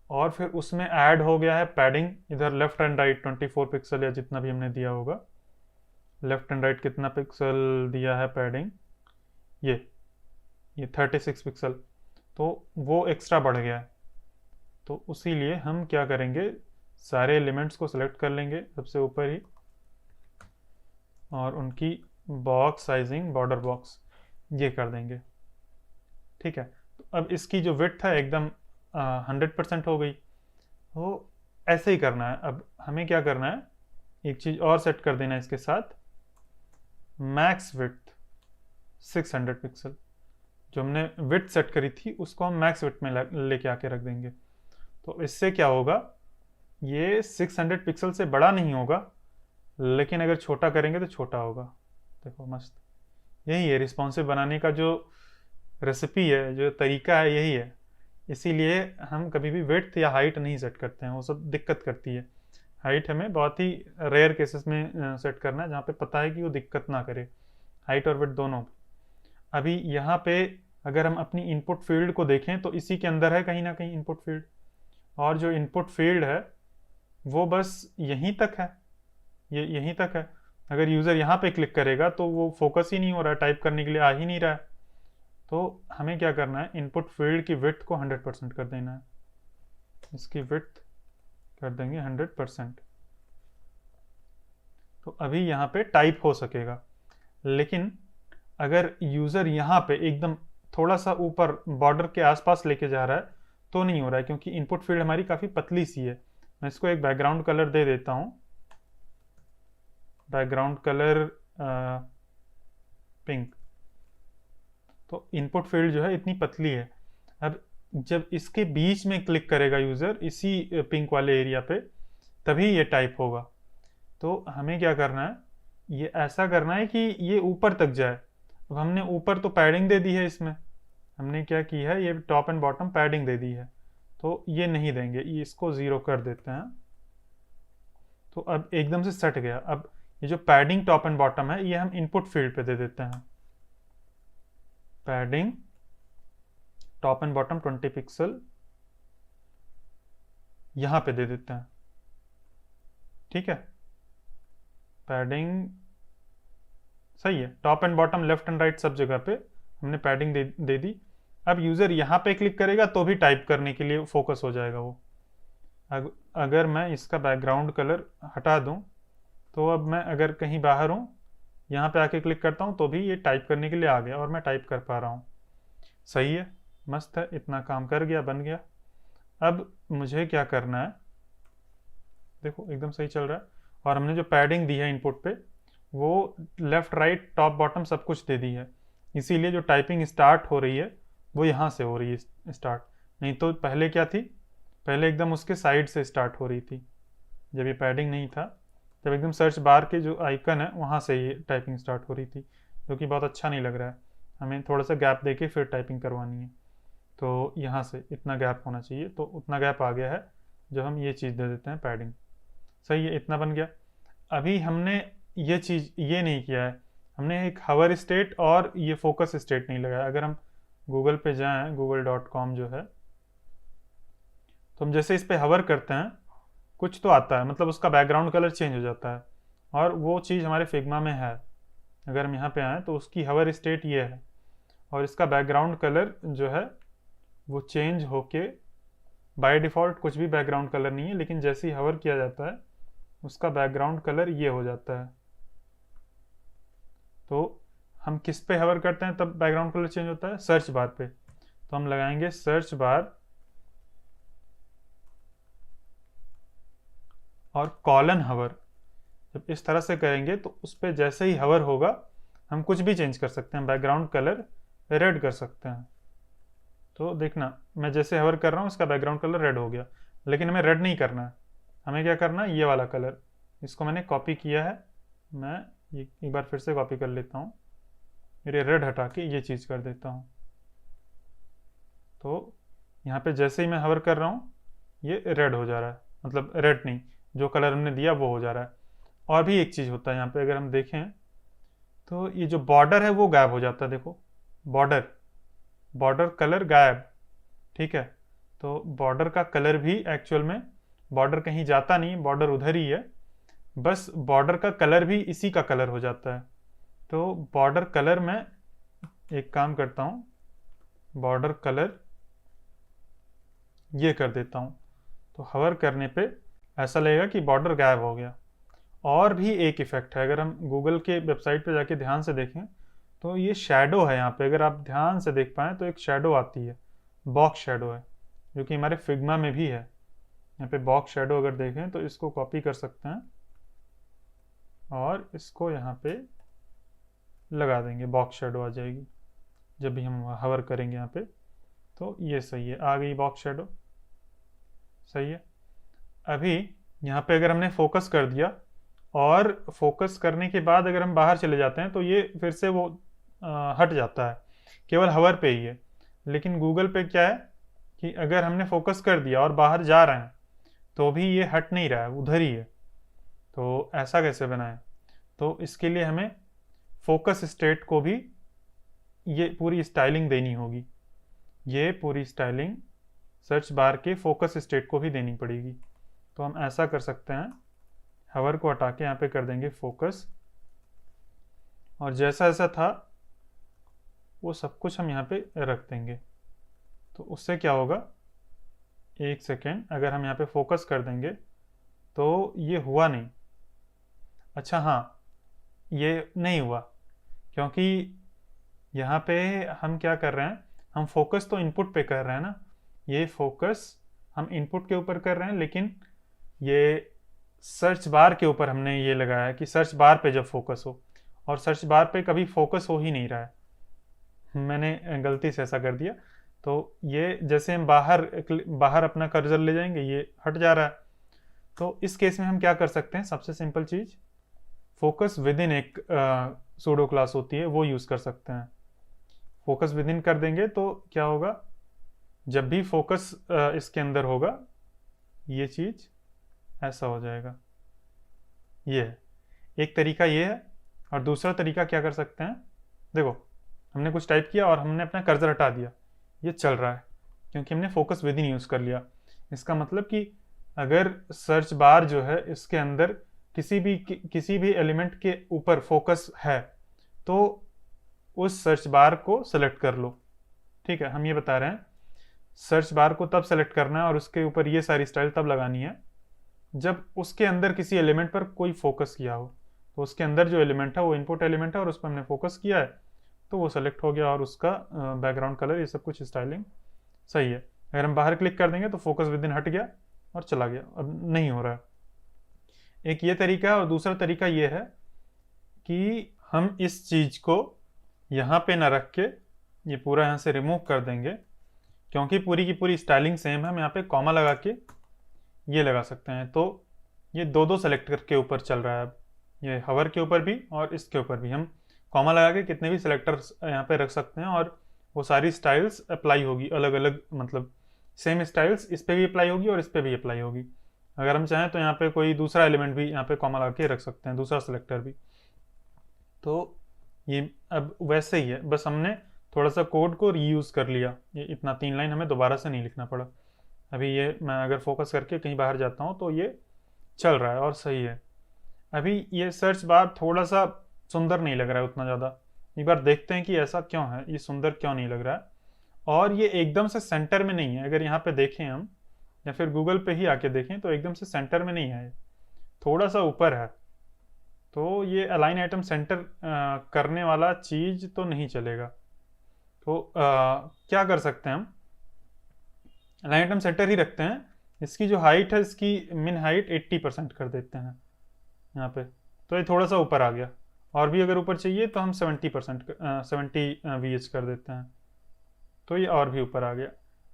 और फिर उसमें ऐड हो गया है पैडिंग, इधर लेफ्ट एंड राइट 24 पिक्सल या जितना भी हमने दिया होगा, लेफ्ट एंड राइट कितना पिक्सल दिया है पैडिंग, ये 36 पिक्सल, तो वो एक्स्ट्रा बढ़ गया है। तो उसी लिए हम क्या करेंगे, सारे एलिमेंट्स को सिलेक्ट कर लेंगे सबसे ऊपर ही, और उनकी बॉक्स साइजिंग बॉर्डर बॉक्स ये कर देंगे, ठीक है। तो अब इसकी जो विड्थ है एकदम 100% हो गई। तो ऐसे ही करना है। अब हमें क्या करना है, एक चीज़ और सेट कर देना है इसके साथ, मैक्स विड्थ 600 पिक्सल। जो हमने विड्थ सेट करी थी उसको हम मैक्स विड्थ में लेके आके रख देंगे। तो इससे क्या होगा, ये 600 पिक्सल से बड़ा नहीं होगा, लेकिन अगर छोटा करेंगे तो छोटा होगा। देखो मस्त, यही है रिस्पॉन्सिव बनाने का जो रेसिपी है, जो तरीका है यही है। इसीलिए हम कभी भी विड्थ या हाइट नहीं सेट करते हैं, वो सब दिक्कत करती है। हाइट हमें बहुत ही रेयर केसेस में सेट करना है, जहाँ पे पता है कि वो दिक्कत ना करे, हाइट और विड्थ दोनों। अभी यहाँ पे अगर हम अपनी इनपुट फील्ड को देखें तो इसी के अंदर है कहीं ना कहीं इनपुट फील्ड, और जो इनपुट फील्ड है वो बस यहीं तक है, ये यहीं तक है। अगर यूज़र यहाँ पे क्लिक करेगा तो वो फोकस ही नहीं हो रहा है, टाइप करने के लिए आ ही नहीं रहा है। तो हमें क्या करना है, इनपुट फील्ड की विड्थ को 100% कर देना है। इसकी विड्थ कर देंगे 100%। तो अभी यहाँ पे टाइप हो सकेगा। लेकिन अगर यूज़र यहाँ पे एकदम थोड़ा सा ऊपर बॉर्डर के आसपास लेके जा रहा है तो नहीं हो रहा है, क्योंकि इनपुट फील्ड हमारी काफ़ी पतली सी है। मैं इसको एक बैकग्राउंड कलर दे देता हूँ, बैकग्राउंड कलर पिंक। तो इनपुट फील्ड जो है इतनी पतली है। अब जब इसके बीच में क्लिक करेगा यूज़र इसी पिंक वाले एरिया पे, तभी ये टाइप होगा। तो हमें क्या करना है, ये ऐसा करना है कि ये ऊपर तक जाए। अब हमने ऊपर तो पैडिंग दे दी है, इसमें हमने क्या की है, ये टॉप एंड बॉटम पैडिंग दे दी है, तो ये नहीं देंगे, ये इसको 0 कर देते हैं। तो अब एकदम से सट गया। अब ये जो पैडिंग टॉप एंड बॉटम है, ये हम इनपुट फील्ड पे दे देते हैं। Padding top and bottom 20 pixel यहां पे दे देते हैं, ठीक है। पैडिंग सही है, top and bottom left and right सब जगह पे हमने पैडिंग दे दी। अब यूज़र यहाँ पे क्लिक करेगा तो भी टाइप करने के लिए फोकस हो जाएगा वो। अगर मैं इसका बैकग्राउंड कलर हटा दूँ तो अब मैं अगर कहीं बाहर हूँ, यहाँ पे आके क्लिक करता हूँ तो भी ये टाइप करने के लिए आ गया और मैं टाइप कर पा रहा हूँ। सही है, मस्त है, इतना काम कर गया, बन गया। अब मुझे क्या करना है, देखो एकदम सही चल रहा है। और हमने जो पैडिंग दी है इनपुट पे, वो लेफ्ट राइट टॉप बॉटम सब कुछ दे दी है। इसीलिए जो टाइपिंग स्टार्ट हो रही है वो यहाँ से हो रही है स्टार्ट, नहीं तो पहले क्या थी, पहले एकदम उसके साइड से स्टार्ट हो रही थी। जब ये पैडिंग नहीं था, जब एकदम सर्च बार के जो आइकन है वहाँ से ये टाइपिंग स्टार्ट हो रही थी, जो कि बहुत अच्छा नहीं लग रहा है। हमें थोड़ा सा गैप दे के फिर टाइपिंग करवानी है। तो यहाँ से इतना गैप होना चाहिए, तो उतना गैप आ गया है जब हम ये चीज़ दे देते हैं पैडिंग। सही है, इतना बन गया। अभी हमने ये चीज़ ये नहीं किया है, हमने एक हवर स्टेट और ये फोकस स्टेट नहीं लगाया। अगर हम गूगल पे जाएं, google.com जो है, तो हम जैसे इस पे हवर करते हैं कुछ तो आता है, मतलब उसका बैकग्राउंड कलर चेंज हो जाता है, और वो चीज़ हमारे फिग्मा में है। अगर हम यहाँ पे आए तो उसकी हवर स्टेट ये है, और इसका बैकग्राउंड कलर जो है वो चेंज होके, बाय डिफ़ॉल्ट कुछ भी बैकग्राउंड कलर नहीं है, लेकिन जैसे ही हवर किया जाता है उसका बैकग्राउंड कलर ये हो जाता है। तो हम किस पे हवर करते हैं तब बैकग्राउंड कलर चेंज होता है, सर्च बार पे। तो हम लगाएंगे सर्च बार और कॉलन हवर। जब इस तरह से करेंगे तो उस पर जैसे ही हवर होगा हम कुछ भी चेंज कर सकते हैं, बैकग्राउंड कलर रेड कर सकते हैं। तो देखना, मैं जैसे हवर कर रहा हूँ इसका बैकग्राउंड कलर रेड हो गया, लेकिन हमें रेड नहीं करना है। हमें क्या करना है, ये वाला कलर, इसको मैंने कॉपी किया है, मैं ये एक बार फिर से कॉपी कर लेता हूँ, मेरे रेड हटा के ये चीज़ कर देता हूँ। तो यहाँ पे जैसे ही मैं हवर कर रहा हूँ ये रेड हो जा रहा है, मतलब रेड नहीं, जो कलर हमने दिया वो हो जा रहा है। और भी एक चीज़ होता है यहाँ पे, अगर हम देखें तो ये जो बॉर्डर है वो गायब हो जाता है। देखो बॉर्डर कलर गायब, ठीक है। तो बॉर्डर का कलर भी एक्चुअल में, बॉर्डर कहीं जाता नहीं, बॉर्डर उधर ही है, बस बॉर्डर का कलर भी इसी का कलर हो जाता है। तो बॉर्डर कलर में एक काम करता हूँ, बॉर्डर कलर ये कर देता हूँ, तो हवर करने पे ऐसा लगेगा कि बॉर्डर गायब हो गया। और भी एक इफेक्ट है, अगर हम गूगल के वेबसाइट पे जाके ध्यान से देखें तो ये शैडो है यहाँ पे, अगर आप ध्यान से देख पाएँ तो एक शैडो आती है, बॉक्स शैडो है, जो कि हमारे फिग्मा में भी है। यहाँ पे बॉक्स शैडो अगर देखें तो इसको कॉपी कर सकते हैं और इसको यहाँ पे लगा देंगे, बॉक्स शैडो आ जाएगी जब भी हम हवर करेंगे यहाँ पे। तो ये सही है, आ गई बॉक्स शैडो, सही है। अभी यहाँ पे अगर हमने फोकस कर दिया, और फोकस करने के बाद अगर हम बाहर चले जाते हैं तो ये फिर से वो हट जाता है, केवल हवर पे ही है। लेकिन गूगल पे क्या है कि अगर हमने फोकस कर दिया और बाहर जा रहे हैं तो भी ये हट नहीं रहा है, उधर ही है। तो ऐसा कैसे बनाएं? तो इसके लिए हमें फोकस स्टेट को भी ये पूरी स्टाइलिंग देनी होगी। ये पूरी स्टाइलिंग सर्च बार के फोकस स्टेट को भी देनी पड़ेगी। तो हम ऐसा कर सकते हैं, हवर को हटा के यहाँ पे कर देंगे फोकस, और जैसा ऐसा था वो सब कुछ हम यहाँ पे रख देंगे। तो उससे क्या होगा, एक सेकेंड, अगर हम यहाँ पे फोकस कर देंगे तो ये हुआ नहीं। अच्छा हाँ, ये नहीं हुआ क्योंकि यहाँ पे हम क्या कर रहे हैं, हम फोकस तो इनपुट पे कर रहे हैं ना, ये फोकस हम इनपुट के ऊपर कर रहे हैं, लेकिन ये सर्च बार के ऊपर हमने ये लगाया है कि सर्च बार पे जब फोकस हो, और सर्च बार पे कभी फोकस हो ही नहीं रहा है। मैंने गलती से ऐसा कर दिया। तो ये जैसे हम बाहर अपना कर्सर ले जाएंगे, ये हट जा रहा है। तो इस केस में हम क्या कर सकते हैं, सबसे सिंपल चीज, फोकस विद इन एक सूडो क्लास होती है, वो यूज कर सकते हैं। फोकस विद इन कर देंगे तो क्या होगा, जब भी फोकस इसके अंदर होगा ये चीज ऐसा हो जाएगा। ये है एक तरीका, ये है। और दूसरा तरीका क्या कर सकते हैं, देखो हमने कुछ टाइप किया और हमने अपना कर्सर हटा दिया, ये चल रहा है क्योंकि हमने फोकस विद इन यूज कर लिया। इसका मतलब कि अगर सर्च बार जो है इसके अंदर किसी भी एलिमेंट के ऊपर फोकस है तो उस सर्च बार को सेलेक्ट कर लो। ठीक है, हम ये बता रहे हैं सर्च बार को तब सेलेक्ट करना है और उसके ऊपर ये सारी स्टाइल तब लगानी है जब उसके अंदर किसी एलिमेंट पर कोई फोकस किया हो। तो उसके अंदर जो एलिमेंट है वो इनपुट एलिमेंट है और उस पर हमने फोकस किया है तो वो सेलेक्ट हो गया, और उसका बैकग्राउंड कलर, ये सब कुछ स्टाइलिंग सही है। अगर हम बाहर क्लिक कर देंगे तो फोकस विद इन हट गया और चला गया, अब नहीं हो रहा है। एक ये तरीका है, और दूसरा तरीका ये है कि हम इस चीज को यहाँ पे ना रख के ये पूरा यहाँ से रिमूव कर देंगे, क्योंकि पूरी की पूरी स्टाइलिंग सेम है। हम यहाँ पे कॉमा लगा के ये लगा सकते हैं, तो ये दो दो सेलेक्टर के ऊपर चल रहा है अब, ये हवर के ऊपर भी और इसके ऊपर भी। हम कॉमा लगा के कितने भी सेलेक्टर्स यहाँ पे रख सकते हैं और वो सारी स्टाइल्स अप्लाई होगी अलग अलग, मतलब सेम स्टाइल्स इस पे भी अप्लाई होगी और इस पे भी अप्लाई होगी। अगर हम चाहें तो यहाँ पे कोई दूसरा एलिमेंट भी यहाँ पे कॉमा लगा के रख सकते हैं, दूसरा सेलेक्टर भी। तो ये अब वैसे ही है, बस हमने थोड़ा सा कोड को रीयूज कर लिया। ये इतना 3 लाइन हमें दोबारा से नहीं लिखना पड़ा। अभी ये मैं अगर फोकस करके कहीं बाहर जाता हूँ तो ये चल रहा है और सही है। अभी ये सर्च बार थोड़ा सा सुंदर नहीं लग रहा है उतना ज़्यादा। एक बार देखते हैं कि ऐसा क्यों है, ये सुंदर क्यों नहीं लग रहा है। और ये एकदम से सेंटर में नहीं है, अगर यहाँ पे देखें हम या फिर गूगल पे ही आके देखें तो एकदम से सेंटर में नहीं है, थोड़ा सा ऊपर है। तो ये अलाइन आइटम सेंटर करने वाला चीज तो नहीं चलेगा। तो क्या कर सकते हैं, हम अलाइन आइटम सेंटर ही रखते हैं। इसकी जो हाइट है, इसकी मिन हाइट 80% कर देते हैं यहाँ पे, तो ये थोड़ा सा ऊपर आ गया। और भी अगर ऊपर चाहिए तो हम 70 VH कर देते हैं, तो ये और भी ऊपर आ गया।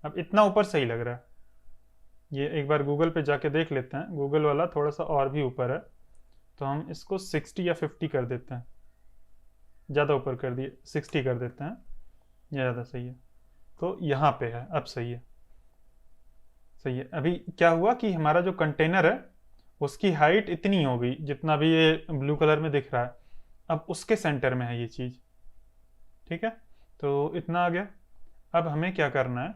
अब इतना ऊपर सही लग रहा है। ये एक बार गूगल पे जाके देख लेते हैं, गूगल वाला थोड़ा सा और भी ऊपर है, तो हम इसको 60 या 50 कर देते हैं। ज़्यादा ऊपर कर दिए, 60 कर देते हैं, ये ज़्यादा सही है। तो यहाँ पे है, अब सही है, सही है। अभी क्या हुआ कि हमारा जो कंटेनर है उसकी हाइट इतनी हो गई, जितना भी ये ब्लू कलर में दिख रहा है, अब उसके सेंटर में है ये चीज़। ठीक है, तो इतना आ गया। अब हमें क्या करना है,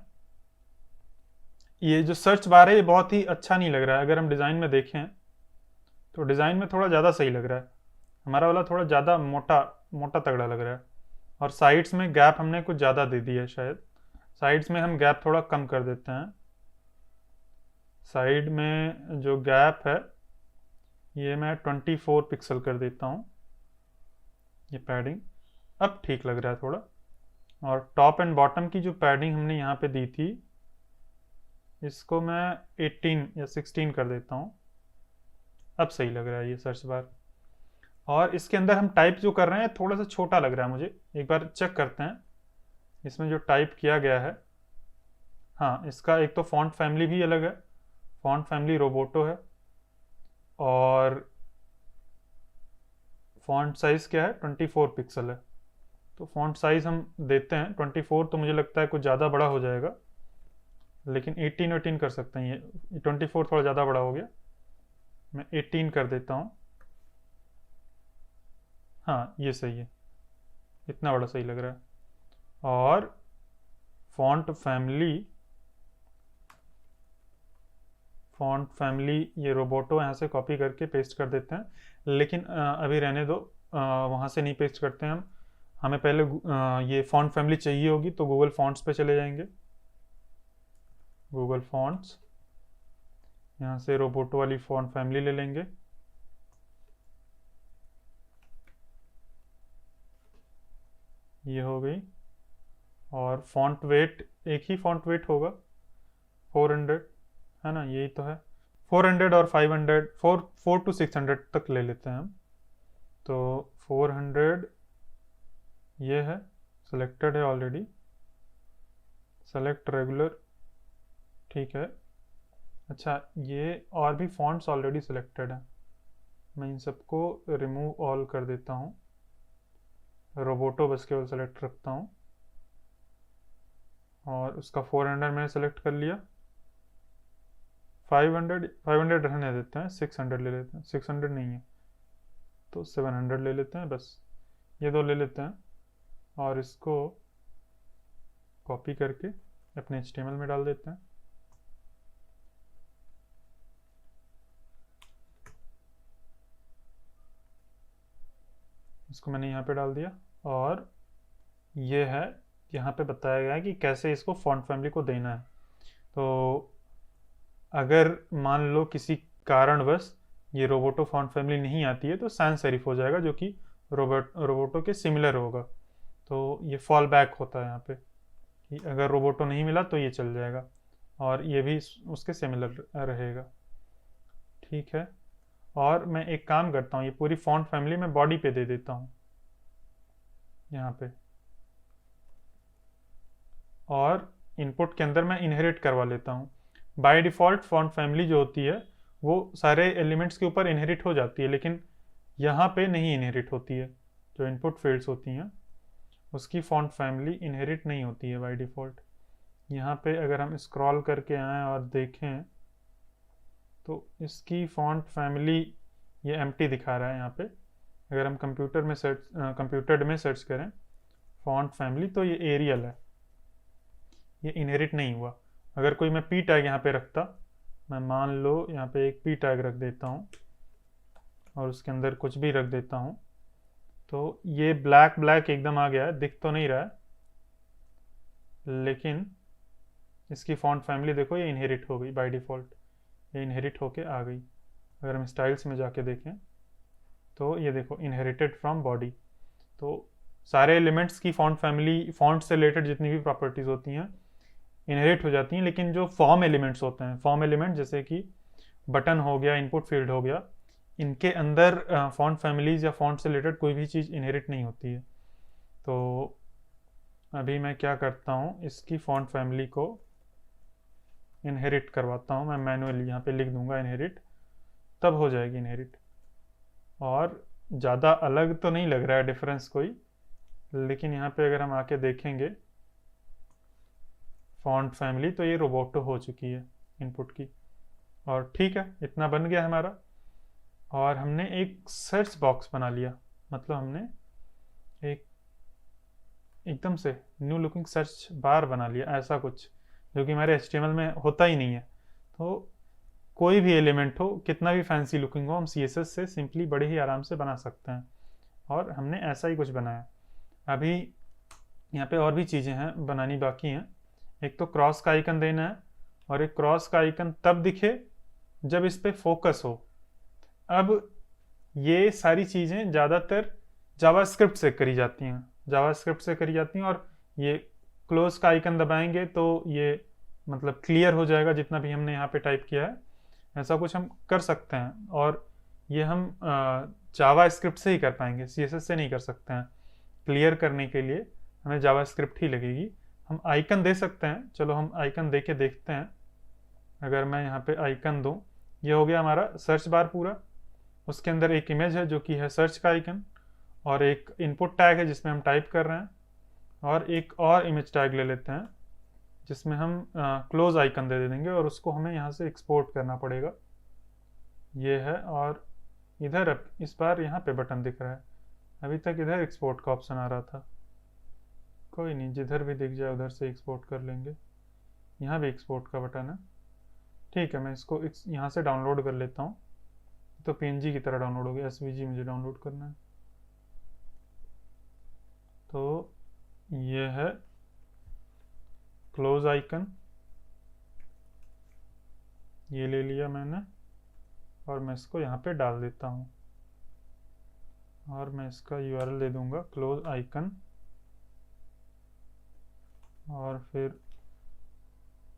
ये जो सर्च बार है ये बहुत ही अच्छा नहीं लग रहा है। अगर हम डिज़ाइन में देखें तो डिज़ाइन में थोड़ा ज़्यादा सही लग रहा है, हमारा वाला थोड़ा ज़्यादा मोटा मोटा तगड़ा लग रहा है। और साइड्स में गैप हमने कुछ ज़्यादा दे दिया है शायद, साइड्स में हम गैप थोड़ा कम कर देते हैं। साइड में जो गैप है ये मैं 24 पिक्सल कर देता हूँ, ये पैडिंग अब ठीक लग रहा है थोड़ा। और टॉप एंड बॉटम की जो पैडिंग हमने यहाँ पे दी थी इसको मैं 18 या 16 कर देता हूँ, अब सही लग रहा है ये सर्च बार। और इसके अंदर हम टाइप जो कर रहे हैं थोड़ा सा छोटा लग रहा है मुझे, एक बार चेक करते हैं इसमें जो टाइप किया गया है। हाँ, इसका एक तो फॉन्ट फैमिली भी अलग है, फॉन्ट फैमिली रोबोटो है, और फॉन्ट साइज क्या है 24 पिक्सल है। तो फॉन्ट साइज हम देते हैं 24, तो मुझे लगता है कुछ ज़्यादा बड़ा हो जाएगा, लेकिन 18 कर सकते हैं। ये 24 थोड़ा ज़्यादा बड़ा हो गया, मैं 18 कर देता हूँ। हाँ ये सही है, इतना बड़ा सही लग रहा है। और फॉन्ट फैमिली ये रोबोटो यहाँ से कॉपी करके पेस्ट कर देते हैं, लेकिन अभी रहने दो, वहाँ से नहीं पेस्ट करते हैं हम। हमें पहले ये फॉन्ट फैमिली चाहिए होगी, तो गूगल फॉन्ट्स पे चले जाएंगे। गूगल फॉन्ट्स, यहाँ से रोबोटो वाली फॉन्ट फैमिली ले लेंगे। ये हो गई। और फॉन्ट वेट, एक ही फॉन्ट वेट होगा 400, है ना, यही तो है। 400 और 500, 4 to 600 तक ले लेते हैं हम। तो 400 ये है, सिलेक्टेड है ऑलरेडी, सेलेक्ट रेगुलर, ठीक है। अच्छा, ये और भी फॉन्ट्स ऑलरेडी सिलेक्टेड है, मैं इन सबको रिमूव ऑल कर देता हूँ, रोबोटो बस केवल सेलेक्ट रखता हूँ। और उसका 400 मैंने सेलेक्ट कर लिया। 500 रहने देते हैं, 600 ले लेते हैं, 600 नहीं है तो 700 ले लेते हैं, बस ये दो ले लेते हैं। और इसको कॉपी करके अपने HTML में डाल देते हैं। इसको मैंने यहाँ पे डाल दिया। और ये है, यहाँ पे बताया गया है कि कैसे इसको फॉन्ट फैमिली को देना है। तो अगर मान लो किसी कारणवश ये रोबोटो फॉन्ट फैमिली नहीं आती है, तो सैंस सेरिफ हो जाएगा, जो कि रोबोटो के सिमिलर होगा। तो ये फॉल बैक होता है यहाँ पे कि अगर रोबोटो नहीं मिला तो ये चल जाएगा, और ये भी उसके सिमिलर रहेगा, ठीक है। और मैं एक काम करता हूँ, ये पूरी फॉन्ट फैमिली मैं बॉडी पे दे देता हूँ यहाँ पे, और इनपुट के अंदर मैं इनहेरिट करवा लेता हूँ। बाय डिफ़ॉल्ट फॉन्ट फैमिली जो होती है वो सारे एलिमेंट्स के ऊपर इनहेरिट हो जाती है, लेकिन यहाँ पे नहीं इनहेरिट होती है। जो इनपुट फील्ड्स होती हैं उसकी फॉन्ट फैमिली इनहेरिट नहीं होती है बाय डिफ़ॉल्ट। यहाँ पे अगर हम स्क्रॉल करके आएँ और देखें तो इसकी फॉन्ट फैमिली ये एम्प्टी दिखा रहा है यहाँ पे। अगर हम कंप्यूटर में सर्च करें फॉन्ट फैमिली, तो ये एरियल है, ये इनहेरिट नहीं हुआ। अगर कोई मैं पी टैग यहाँ पे रखता, मैं मान लो यहाँ पे एक पी टैग रख देता हूँ और उसके अंदर कुछ भी रख देता हूँ, तो ये ब्लैक एकदम आ गया है, दिख तो नहीं रहा है, लेकिन इसकी फॉन्ट फैमिली देखो ये इनहेरिट हो गई बाय डिफ़ॉल्ट, ये इनहेरिट होके आ गई। अगर हम स्टाइल्स में जाके देखें तो ये देखो इनहेरिटेड फ्रॉम बॉडी। तो सारे एलिमेंट्स की फॉन्ट फैमिली, फॉन्ट से रिलेटेड जितनी भी प्रॉपर्टीज़ होती हैं इनहेरिट हो जाती हैं, लेकिन जो फॉर्म एलिमेंट्स होते हैं, फॉर्म एलिमेंट जैसे कि बटन हो गया, इनपुट फील्ड हो गया, इनके अंदर फॉन्ट फैमिलीज या फॉन्ट से रिलेटेड कोई भी चीज़ इनहेरिट नहीं होती है। तो अभी मैं क्या करता हूँ, इसकी फॉन्ट फैमिली को इनहेरिट करवाता हूँ, मैं मैनुअली यहाँ पे लिख दूंगा इनहेरिट, तब हो जाएगी इनहेरिट। और ज़्यादा अलग तो नहीं लग रहा है डिफरेंस कोई, लेकिन यहाँ पे अगर हम आके देखेंगे फॉन्ट फैमिली, तो ये रोबोटो हो चुकी है इनपुट की। और ठीक है, इतना बन गया हमारा। और हमने एक सर्च बॉक्स बना लिया, मतलब हमने एक एकदम से न्यू लुकिंग सर्च बार बना लिया, ऐसा कुछ, जो कि हमारे HTML में होता ही नहीं है। तो कोई भी एलिमेंट हो, कितना भी फैंसी लुकिंग हो, हम CSS से सिंपली बड़े ही आराम से बना सकते हैं। और हमने ऐसा ही कुछ बनाया। अभी यहाँ पे और भी चीज़ें हैं बनानी बाकी हैं। एक तो क्रॉस का आइकन देना है, और एक क्रॉस का आइकन तब दिखे जब इस पे फोकस हो। अब ये सारी चीज़ें ज़्यादातर जावास्क्रिप्ट से करी जाती हैं, और ये क्लोज का आइकन दबाएंगे तो ये मतलब क्लियर हो जाएगा जितना भी हमने यहाँ पे टाइप किया है। ऐसा कुछ हम कर सकते हैं, और ये हम जावास्क्रिप्ट से ही कर पाएंगे, CSS से नहीं कर सकते हैं। क्लियर करने के लिए हमें जावास्क्रिप्ट ही लगेगी। हम आइकन दे सकते हैं, चलो हम आइकन दे के देखते हैं। अगर मैं यहाँ पे आइकन दूँ, ये हो गया हमारा सर्च बार पूरा। उसके अंदर एक इमेज है जो कि है सर्च का आइकन, और एक इनपुट टैग है जिसमें हम टाइप कर रहे हैं, और एक और इमेज टैग ले लेते हैं जिसमें हम क्लोज आइकन दे देंगे, और उसको हमें यहाँ से एक्सपोर्ट करना पड़ेगा। ये है, और इधर अब इस बार यहाँ पे बटन दिख रहा है, अभी तक इधर एक्सपोर्ट का ऑप्शन आ रहा था। कोई नहीं, जिधर भी दिख जाए उधर से एक्सपोर्ट कर लेंगे। यहाँ भी एक्सपोर्ट का बटन है। ठीक है, मैं इसको यहाँ से डाउनलोड कर लेता हूँ। तो पीएनजी की तरह डाउनलोड हो गया, एसवीजी मुझे डाउनलोड करना है। तो ये है क्लोज आइकन, ये ले लिया मैंने, और मैं इसको यहाँ पे डाल देता हूँ, और मैं इसका यूआरएल दे दूंगा क्लोज आइकन, और फिर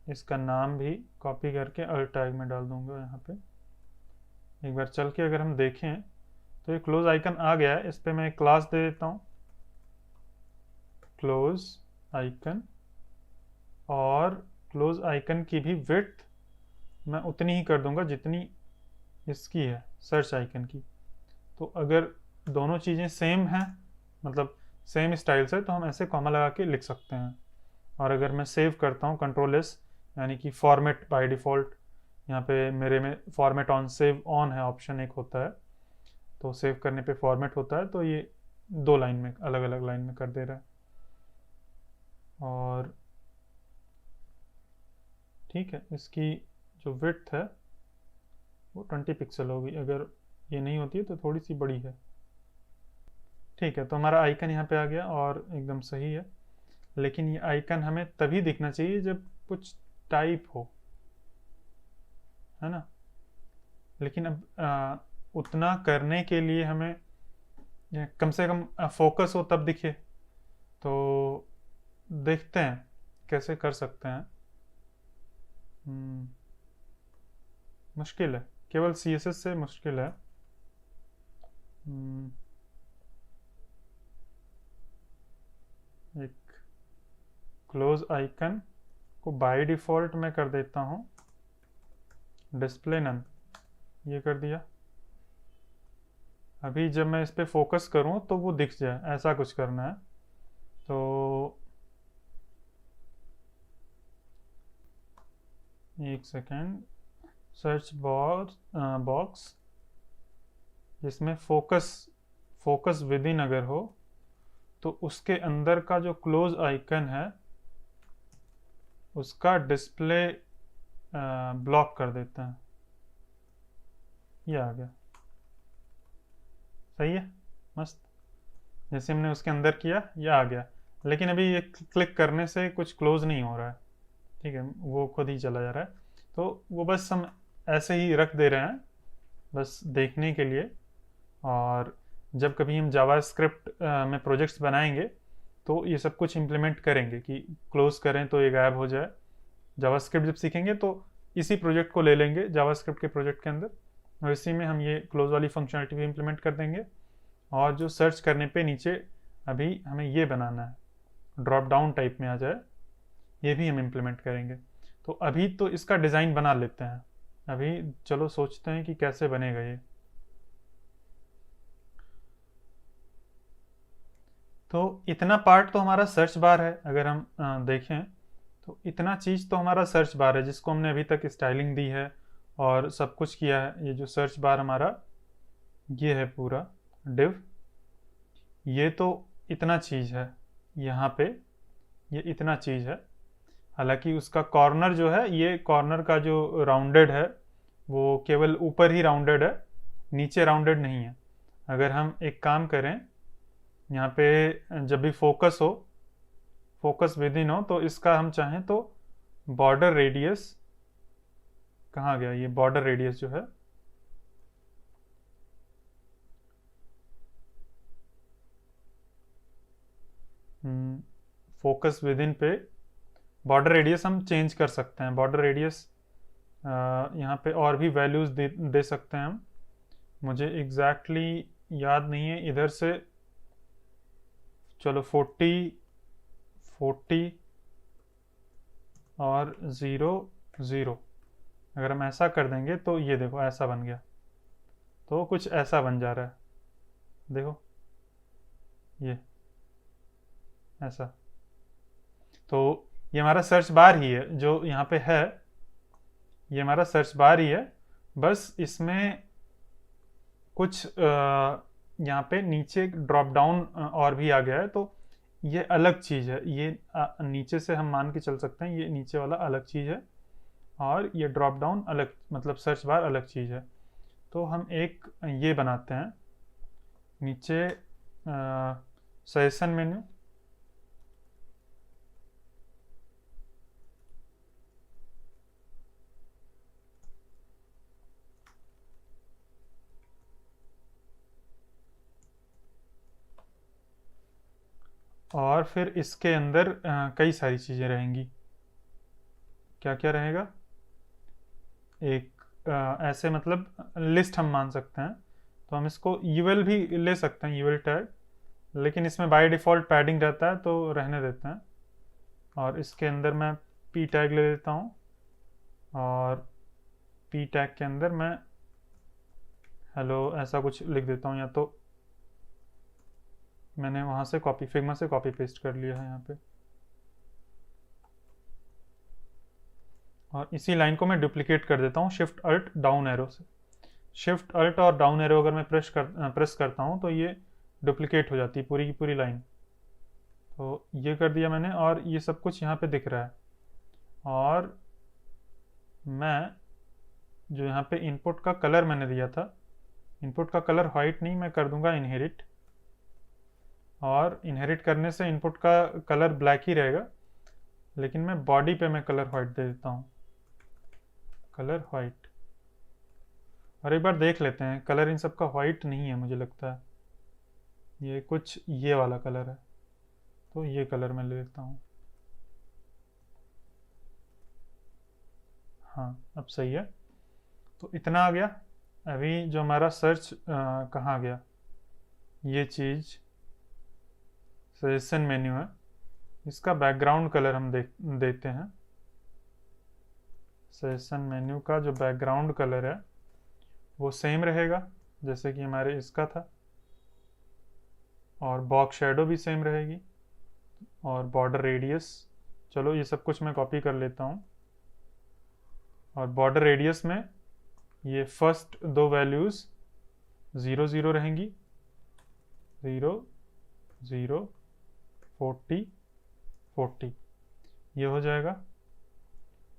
इसका नाम भी कॉपी करके अल्ट टैग में डाल दूंगा यहाँ पे। एक बार चल के अगर हम देखें तो ये क्लोज आइकन आ गया है। इस पे मैं एक क्लास दे देता हूँ, क्लोज आइकन, और क्लोज आइकन की भी विड्थ मैं उतनी ही कर दूंगा जितनी इसकी है सर्च आइकन की। तो अगर दोनों चीज़ें सेम हैं, मतलब सेम स्टाइल से, तो हम ऐसे कॉमा लगा के लिख सकते हैं। और अगर मैं सेव करता हूँ कंट्रोल एस, यानी कि फॉर्मेट बाय डिफ़ॉल्ट, यहाँ पे मेरे में फॉर्मेट ऑन सेव ऑन है ऑप्शन एक होता है, तो सेव करने पे फॉर्मेट होता है, तो ये 2 लाइन में, अलग अलग लाइन में कर दे रहा है। और ठीक है, इसकी जो विड्थ है वो 20 पिक्सल होगी, अगर ये नहीं होती है तो थोड़ी सी बड़ी है। ठीक है, तो हमारा आइकन यहाँ पे आ गया और एकदम सही है। लेकिन ये आइकन हमें तभी दिखना चाहिए जब कुछ टाइप हो, है ना। लेकिन अब उतना करने के लिए हमें कम से कम फोकस हो तब दिखे। तो देखते हैं कैसे कर सकते हैं। मुश्किल है, केवल CSS से मुश्किल है। एक क्लोज आइकन को बाय डिफ़ॉल्ट मैं कर देता हूँ डिस्प्ले नन, ये कर दिया। अभी जब मैं इस पे फोकस करूँ तो वो दिख जाए, ऐसा कुछ करना है। तो एक सेकेंड, सर्च बॉक्स जिसमें फोकस विद इन अगर हो तो उसके अंदर का जो क्लोज आइकन है उसका डिस्प्ले ब्लॉक कर देते हैं। ये आ गया, सही है, मस्त। जैसे हमने उसके अंदर किया, ये आ गया। लेकिन अभी ये क्लिक करने से कुछ क्लोज नहीं हो रहा है, ठीक है, वो खुद ही चला जा रहा है। तो वो बस हम ऐसे ही रख दे रहे हैं, बस देखने के लिए। और जब कभी हम जावास्क्रिप्ट में प्रोजेक्ट्स बनाएंगे तो ये सब कुछ इम्प्लीमेंट करेंगे कि क्लोज करें तो ये गायब हो जाए। जावास्क्रिप्ट जब सीखेंगे तो इसी प्रोजेक्ट को ले लेंगे जावास्क्रिप्ट के प्रोजेक्ट के अंदर, और इसी में हम ये क्लोज वाली फंक्शनलिटी भी इम्प्लीमेंट कर देंगे। और जो सर्च करने पे नीचे अभी हमें ये बनाना है, ड्रॉप डाउन टाइप में आ जाए, ये भी हम इम्प्लीमेंट करेंगे। तो अभी तो इसका डिज़ाइन बना लेते हैं। अभी चलो सोचते हैं कि कैसे बनेगा ये। तो इतना पार्ट तो हमारा सर्च बार है। अगर हम देखें तो इतना चीज़ तो हमारा सर्च बार है जिसको हमने अभी तक स्टाइलिंग दी है और सब कुछ किया है। ये जो सर्च बार हमारा ये है पूरा डिव, ये तो इतना चीज़ है यहाँ पे, ये इतना चीज़ है। हालांकि उसका कॉर्नर जो है, ये कॉर्नर का जो राउंडेड है वो केवल ऊपर ही राउंडेड है, नीचे राउंडेड नहीं है। अगर हम एक काम करें, यहाँ पे जब भी फोकस हो, फोकस विद इन हो, तो इसका हम चाहें तो बॉर्डर रेडियस, कहाँ गया ये बॉर्डर रेडियस जो है, फोकस विद इन पे बॉर्डर रेडियस हम चेंज कर सकते हैं। बॉर्डर रेडियस यहाँ पे और भी वैल्यूज़ दे सकते हैं हम, मुझे एग्जैक्टली याद नहीं है। इधर से चलो 40 और 0 0 अगर हम ऐसा कर देंगे तो ये देखो ऐसा बन गया। तो कुछ ऐसा बन जा रहा है, देखो ये ऐसा। तो ये हमारा सर्च बार ही है जो यहाँ पे है, ये हमारा सर्च बार ही है, बस इसमें कुछ यहाँ पे नीचे ड्रॉप डाउन और भी आ गया है, तो ये अलग चीज़ है। ये नीचे से हम मान के चल सकते हैं, ये नीचे वाला अलग चीज़ है और ये ड्रॉप डाउन अलग, मतलब सर्च बार अलग चीज़ है। तो हम एक ये बनाते हैं नीचे सजेशन मेन्यू, और फिर इसके अंदर कई सारी चीज़ें रहेंगी। क्या क्या रहेगा? एक ऐसे मतलब लिस्ट हम मान सकते हैं, तो हम इसको यूएल भी ले सकते हैं, यूएल टैग, लेकिन इसमें बाय डिफ़ॉल्ट पैडिंग रहता है तो रहने देते हैं। और इसके अंदर मैं पी टैग ले लेता हूँ, और पी टैग के अंदर मैं हेलो ऐसा कुछ लिख देता हूँ, या तो मैंने वहाँ से कॉपी, फिग्मा से कॉपी पेस्ट कर लिया है यहाँ पे। और इसी लाइन को मैं डुप्लीकेट कर देता हूँ शिफ्ट अल्ट डाउन एरो से। शिफ्ट अल्ट और डाउन एरो अगर मैं प्रेस करता हूँ तो ये डुप्लीकेट हो जाती है पूरी की पूरी लाइन। तो ये कर दिया मैंने, और ये सब कुछ यहाँ पे दिख रहा है। और मैं जो यहाँ पे इनपुट का कलर मैंने दिया था, इनपुट का कलर वाइट नहीं, मैं कर दूंगा इनहेरिट, और इनहेरिट करने से इनपुट का कलर ब्लैक ही रहेगा, लेकिन मैं बॉडी पे मैं कलर वाइट दे देता हूँ, कलर वाइट। और एक बार देख लेते हैं, कलर इन सब का वाइट नहीं है मुझे लगता है, ये कुछ ये वाला कलर है, तो ये कलर मैं ले लेता हूँ। हाँ अब सही है। तो इतना आ गया। अभी जो हमारा सर्च कहाँ गया, ये चीज़ सजेशन मेन्यू है, इसका बैकग्राउंड कलर हम देते हैं। सजेशन मेन्यू का जो बैकग्राउंड कलर है वो सेम रहेगा जैसे कि हमारे इसका था, और बॉक्स शेडो भी सेम रहेगी, और बॉर्डर रेडियस, चलो ये सब कुछ मैं कॉपी कर लेता हूँ। और बॉर्डर रेडियस में ये फर्स्ट दो वैल्यूज़ 0 0 रहेंगी, 0 0 40 40, ये हो जाएगा।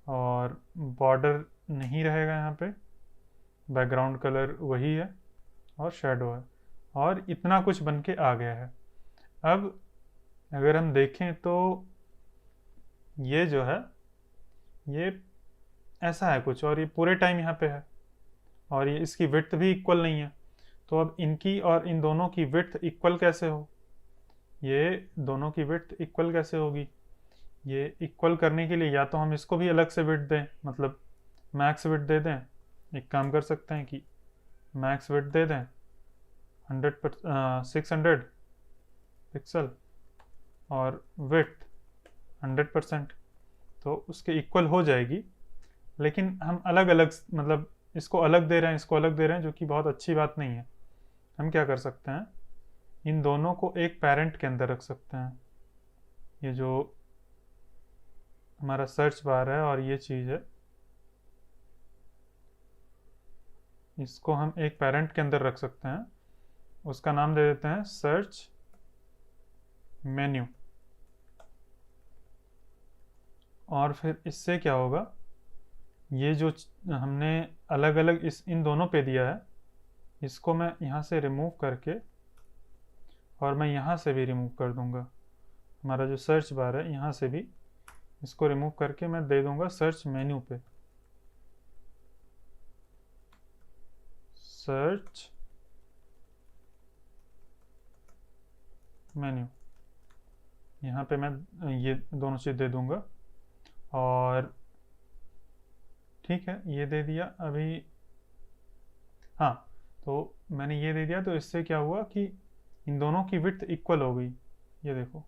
और बॉर्डर नहीं रहेगा यहाँ पे, बैकग्राउंड कलर वही है और शेडो है, और इतना कुछ बन के आ गया है। अब अगर हम देखें तो ये जो है ये ऐसा है कुछ, और ये पूरे टाइम यहाँ पे है, और ये इसकी विड्थ भी इक्वल नहीं है। तो अब इनकी और इन दोनों की विड्थ इक्वल कैसे हो, ये दोनों की विड्थ इक्वल कैसे होगी? ये इक्वल करने के लिए या तो हम इसको भी अलग से विड्थ दें, मतलब मैक्स विड्थ दे दें। एक काम कर सकते हैं कि मैक्स विड्थ दे दें 600 पिक्सल और विड्थ 100%, तो उसके इक्वल हो जाएगी। लेकिन हम अलग अलग, मतलब इसको अलग दे रहे हैं, इसको अलग दे रहे हैं, जो कि बहुत अच्छी बात नहीं है। हम क्या कर सकते हैं, इन दोनों को एक पेरेंट के अंदर रख सकते हैं। ये जो हमारा सर्च बार है और ये चीज़ है, इसको हम एक पेरेंट के अंदर रख सकते हैं। उसका नाम दे देते हैं सर्च मेन्यू। और फिर इससे क्या होगा, ये जो हमने अलग अलग इन दोनों पे दिया है, इसको मैं यहाँ से रिमूव करके, और मैं यहाँ से भी रिमूव कर दूंगा। हमारा जो सर्च बार है यहाँ से भी इसको रिमूव करके मैं दे दूंगा सर्च मेन्यू पे, सर्च मेन्यू। यहाँ पे मैं ये दोनों चीज़ दे दूंगा, और ठीक है ये दे दिया अभी। हाँ, तो मैंने ये दे दिया, तो इससे क्या हुआ कि इन दोनों की विड्थ इक्वल हो गई। ये देखो,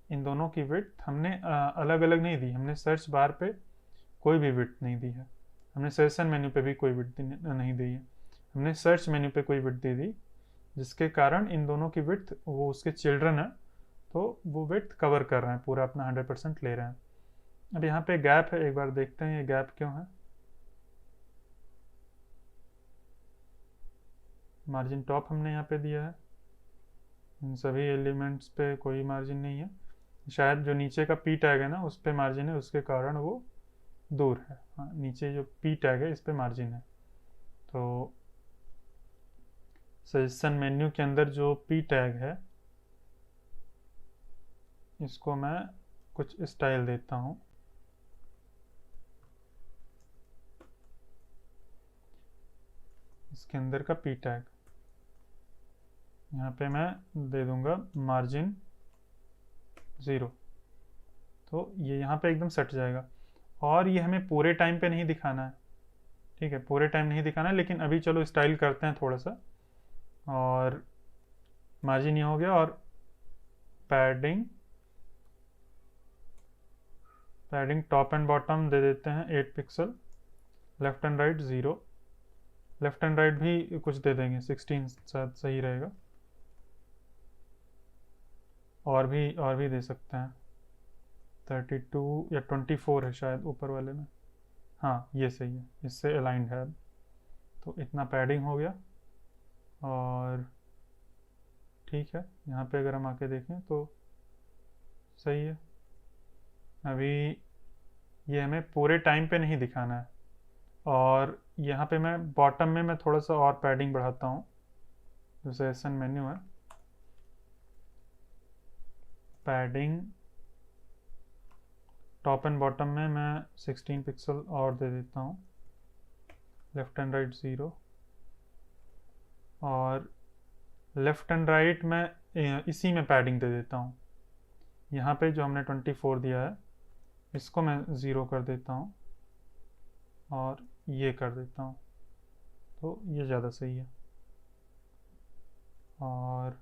इन दोनों की विड्थ हमने अलग अलग नहीं दी, हमने सर्च बार पे कोई भी विड्थ नहीं दी है, हमने सजेशन मेन्यू पे भी कोई विड्थ नहीं दी है, हमने सर्च मेन्यू पे कोई विड्थ दे दी, जिसके कारण इन दोनों की विड्थ, वो उसके चिल्ड्रन है तो वो विड्थ कवर कर रहे हैं, पूरा अपना 100% ले रहे हैं। अब यहाँ पे गैप है, एक बार देखते हैं ये गैप क्यों है। मार्जिन टॉप हमने यहाँ पे दिया है, इन सभी एलिमेंट्स पे कोई मार्जिन नहीं है, शायद जो नीचे का पी टैग है ना उस पे मार्जिन है, उसके कारण वो दूर है। हाँ, नीचे जो पी टैग है इस पे मार्जिन है। तो सजेशन मेन्यू के अंदर जो पी टैग है इसको मैं कुछ स्टाइल देता हूँ। इसके अंदर का पी टैग यहाँ पे मैं दे दूंगा मार्जिन 0, तो ये यहाँ पे एकदम सट जाएगा। और ये हमें पूरे टाइम पे नहीं दिखाना है, ठीक है, पूरे टाइम नहीं दिखाना है, लेकिन अभी चलो स्टाइल करते हैं थोड़ा सा। और मार्जिन ये हो गया, और पैडिंग टॉप एंड बॉटम दे देते हैं 8 pixel, left and right 0, left and right भी कुछ दे देंगे 16 शायद सही रहेगा, और भी दे सकते हैं 32 या 24 है शायद ऊपर वाले में। हाँ ये सही है, इससे अलाइंड है। तो इतना पैडिंग हो गया, और ठीक है, यहाँ पे अगर हम आके देखें तो सही है। अभी ये हमें पूरे टाइम पे नहीं दिखाना है, और यहाँ पे मैं बॉटम में मैं थोड़ा सा और पैडिंग बढ़ाता हूँ, जो सेशन मेन्यू है, पैडिंग टॉप एंड बॉटम में मैं 16 पिक्सल और दे देता हूँ, लेफ्ट एंड राइट 0, और लेफ्ट एंड राइट में इसी में पैडिंग दे देता हूँ। यहाँ पे जो हमने 24 दिया है इसको मैं 0 कर देता हूँ, और ये कर देता हूँ, तो ये ज़्यादा सही है। और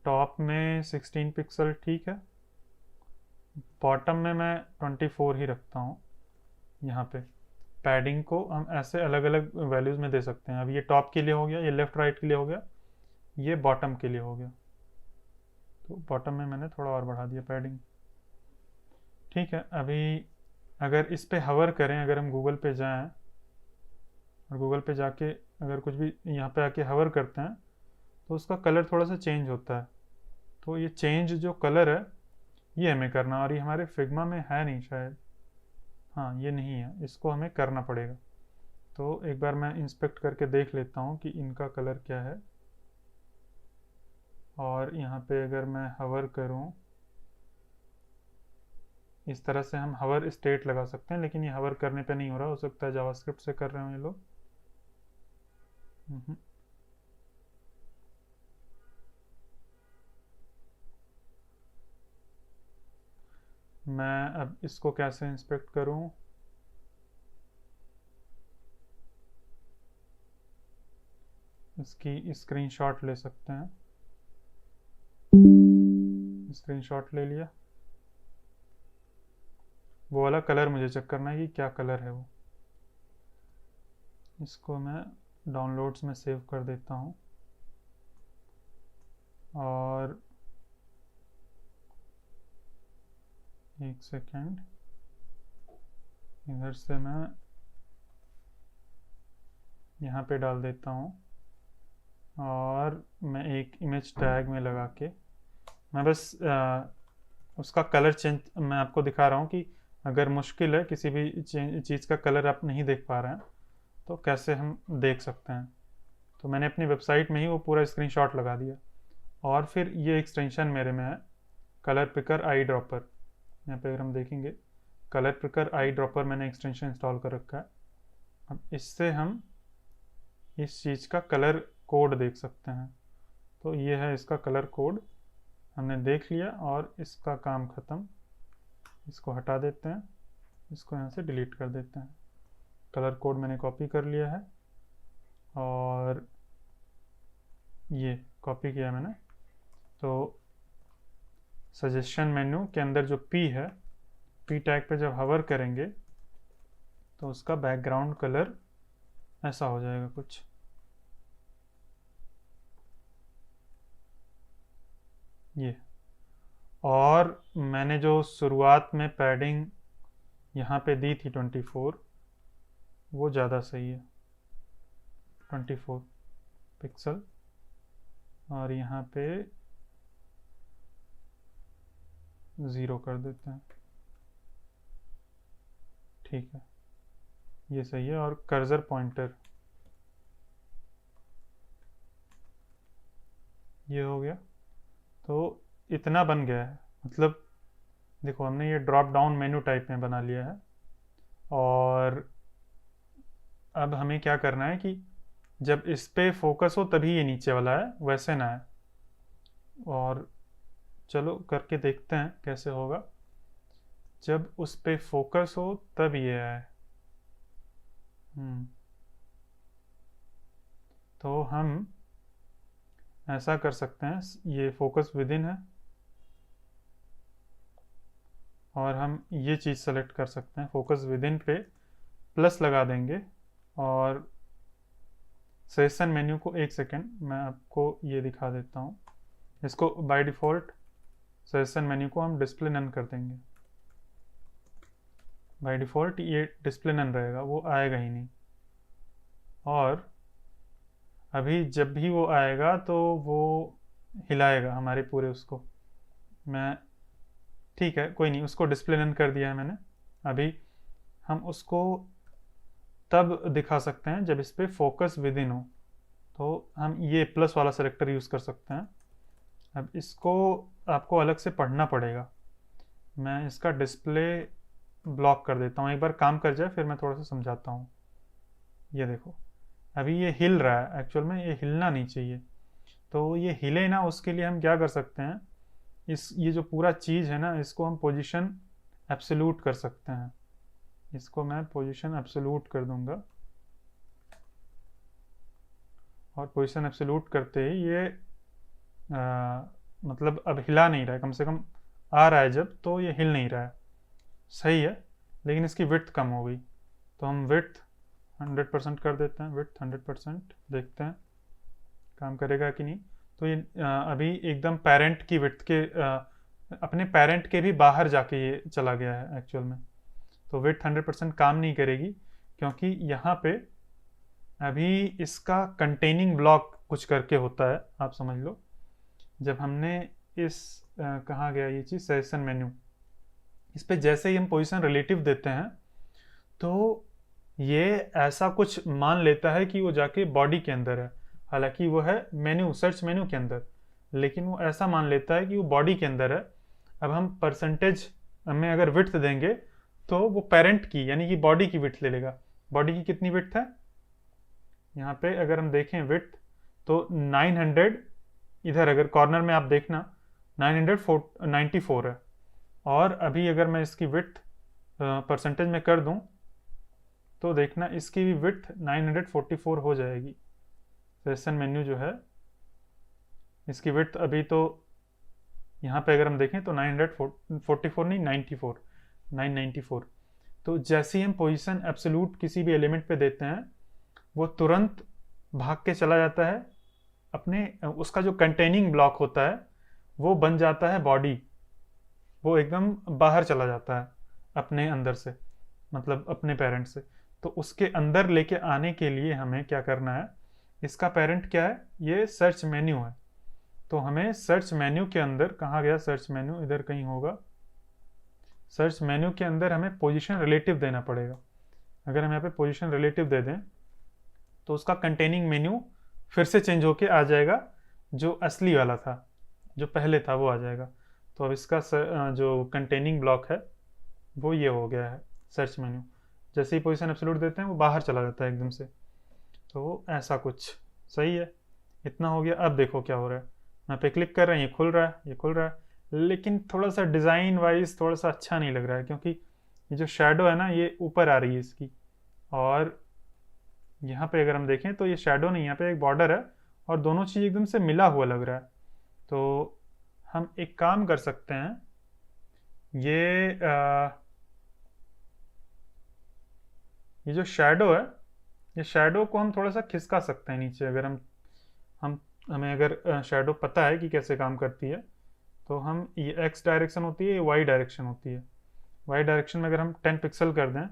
टॉप में 16 पिक्सल ठीक है, बॉटम में मैं 24 ही रखता हूँ। यहाँ पे पैडिंग को हम ऐसे अलग अलग वैल्यूज़ में दे सकते हैं। अब ये टॉप के लिए हो गया, ये लेफ़्ट राइट के लिए हो गया, ये बॉटम के लिए हो गया, तो बॉटम में मैंने थोड़ा और बढ़ा दिया पैडिंग। ठीक है, अभी अगर इस पे हवर करें, अगर हम गूगल पे जाएं और गूगल पे जाके अगर कुछ भी यहाँ पे आके हवर करते हैं तो उसका कलर थोड़ा सा चेंज होता है। तो ये चेंज जो कलर है ये हमें करना, और ये हमारे फिग्मा में है नहीं शायद, हाँ ये नहीं है, इसको हमें करना पड़ेगा। तो एक बार मैं इंस्पेक्ट करके देख लेता हूँ कि इनका कलर क्या है। और यहाँ पे अगर मैं हवर करूँ, इस तरह से हम हवर स्टेट लगा सकते हैं, लेकिन ये हवर करने पे नहीं हो रहा, हो सकता है जावास्क्रिप्ट से कर रहे हो ये लोग। मैं अब इसको कैसे इंस्पेक्ट करूँ, इसकी स्क्रीनशॉट ले सकते हैं, स्क्रीनशॉट ले लिया। वो वाला कलर मुझे चेक करना है कि क्या कलर है वो, इसको मैं डाउनलोड्स में सेव कर देता हूँ। और एक सेकेंड, इधर से मैं यहाँ पे डाल देता हूँ, और मैं एक इमेज टैग में लगा के मैं बस उसका कलर चेंज मैं आपको दिखा रहा हूँ कि अगर मुश्किल है, किसी भी चीज़ का कलर आप नहीं देख पा रहे हैं तो कैसे हम देख सकते हैं। तो मैंने अपनी वेबसाइट में ही वो पूरा स्क्रीनशॉट लगा दिया। और फिर ये एक्सटेंशन मेरे में है, कलर पिकर आई ड्रॉपर। यहाँ पे अगर हम देखेंगे, कलर पिकर आई ड्रॉपर मैंने एक्सटेंशन इंस्टॉल कर रखा है। अब इससे हम इस चीज़ का कलर कोड देख सकते हैं। तो ये है इसका कलर कोड, हमने देख लिया, और इसका काम ख़त्म। इसको हटा देते हैं, इसको यहाँ से डिलीट कर देते हैं। कलर कोड मैंने कॉपी कर लिया है, और ये कॉपी किया मैंने। तो सजेशन मेन्यू के अंदर जो पी है, पी टैग पे जब हवर करेंगे तो उसका बैकग्राउंड कलर ऐसा हो जाएगा कुछ। ये, और मैंने जो शुरुआत में पैडिंग यहाँ पे दी थी 24, वो ज़्यादा सही है, 24 पिक्सल, और यहाँ पे 0 कर देते हैं। ठीक है, ये सही है। और कर्सर पॉइंटर ये हो गया। तो इतना बन गया है, मतलब देखो हमने ये ड्रॉप डाउन मेन्यू टाइप में बना लिया है। और अब हमें क्या करना है कि जब इस पे फोकस हो तभी ये नीचे वाला है, वैसे ना है। और चलो करके देखते हैं कैसे होगा। जब उस पे फोकस हो तब ये आए। तो हम ऐसा कर सकते हैं, ये फोकस विद इन है, और हम ये चीज़ सेलेक्ट कर सकते हैं, फोकस विद इन पे प्लस लगा देंगे। और सजेशन मेन्यू को, एक सेकेंड मैं आपको ये दिखा देता हूँ। इसको बाय डिफ़ॉल्ट सजेशन मेन्यू को हम डिस्प्ले नन कर देंगे। बाय डिफ़ॉल्ट ये डिस्प्ले नन रहेगा, वो आएगा ही नहीं। और अभी जब भी वो आएगा तो वो हिलाएगा हमारे पूरे उसको। मैं ठीक है, कोई नहीं, उसको डिस्प्ले नन कर दिया है मैंने। अभी हम उसको तब दिखा सकते हैं जब इस पर फोकस विद इन हो, तो हम ये प्लस वाला सेलेक्टर यूज़ कर सकते हैं। अब इसको आपको अलग से पढ़ना पड़ेगा। मैं इसका डिस्प्ले ब्लॉक कर देता हूँ, एक बार काम कर जाए फिर मैं थोड़ा सा समझाता हूँ। ये देखो अभी ये हिल रहा है, एक्चुअल में ये हिलना नहीं चाहिए। तो ये हिले ना, उसके लिए हम क्या कर सकते हैं, ये जो पूरा चीज़ है ना, इसको हम पोजीशन एब्सोल्यूट कर सकते हैं। इसको मैं पोजीशन एब्सोल्यूट कर दूंगा, और पोजीशन एब्सोल्यूट करते ही ये मतलब अब हिला नहीं रहा है, कम से कम आ रहा है जब, तो ये हिल नहीं रहा है, सही है। लेकिन इसकी विड्थ कम हो गई, तो हम विड्थ 100% कर देते हैं। विड्थ 100%, देखते हैं काम करेगा कि नहीं। तो ये अभी एकदम पेरेंट की विड्थ के अपने पेरेंट के भी बाहर जाके ये चला गया है एक्चुअल में। तो विड्थ 100% काम नहीं करेगी, क्योंकि यहाँ पे अभी इसका कंटेनिंग ब्लॉक कुछ करके होता है, आप समझ लो। जब हमने इस कहाँ गया ये चीज़, सजेशन मेन्यू, इस पे जैसे ही हम पोजीशन रिलेटिव देते हैं तो ये ऐसा कुछ मान लेता है कि वो जाके बॉडी के अंदर है। हालांकि वो है मेन्यू, सर्च मेन्यू के अंदर, लेकिन वो ऐसा मान लेता है कि वो बॉडी के अंदर है। अब हम परसेंटेज में अगर विड्थ देंगे तो वो पेरेंट की यानी कि बॉडी की विड्थ ले लेगा। बॉडी की कितनी विड्थ है, यहाँ पे अगर हम देखें विड्थ तो 900, इधर अगर कॉर्नर में आप देखना 994 है। और अभी अगर मैं इसकी विड्थ परसेंटेज में कर दूं तो देखना इसकी भी विड्थ 944 हो जाएगी। सजेशन मेन्यू जो है इसकी विड्थ अभी तो यहाँ पे अगर हम देखें तो 944 नहीं, 994। तो जैसे ही हम पोजीशन एब्सोल्यूट किसी भी एलिमेंट पे देते हैं वो तुरंत भाग के चला जाता है अपने, उसका जो कंटेनिंग ब्लॉक होता है वो बन जाता है बॉडी, वो एकदम बाहर चला जाता है अपने अंदर से, मतलब अपने पेरेंट से। तो उसके अंदर लेके आने के लिए हमें क्या करना है, इसका पेरेंट क्या है, ये सर्च मेन्यू है। तो हमें सर्च मेन्यू के अंदर, कहाँ गया सर्च मेन्यू, इधर कहीं होगा। सर्च मेन्यू के अंदर हमें पोजीशन रिलेटिव देना पड़ेगा। अगर हम यहाँ पे पोजीशन रिलेटिव दे दें तो उसका कंटेनिंग मेन्यू फिर से चेंज होके आ जाएगा, जो असली वाला था, जो पहले था वो आ जाएगा। तो अब इसका जो कंटेनिंग ब्लॉक है वो ये हो गया है सर्च मेन्यू। जैसे ही पोजीशन एब्सोल्यूट देते हैं वो बाहर चला जाता है एकदम से। तो ऐसा कुछ सही है, इतना हो गया। अब देखो क्या हो रहा है, यहाँ पे क्लिक कर रहे हैं, ये खुल रहा है, ये खुल रहा है। लेकिन थोड़ा सा डिज़ाइन वाइज थोड़ा सा अच्छा नहीं लग रहा है, क्योंकि ये जो शेडो है ना ये ऊपर आ रही है इसकी, और यहाँ पे अगर हम देखें तो ये शेडो नहीं, यहाँ पे एक बॉर्डर है और दोनों चीज़ एकदम से मिला हुआ लग रहा है। तो हम एक काम कर सकते हैं, ये जो शेडो है, ये शेडो को हम थोड़ा सा खिसका सकते हैं नीचे। अगर हमें अगर शेडो पता है कि कैसे काम करती है, तो हम ये एक्स डायरेक्शन होती है, ये वाई डायरेक्शन होती है। वाई डायरेक्शन में अगर हम 10 पिक्सल कर दें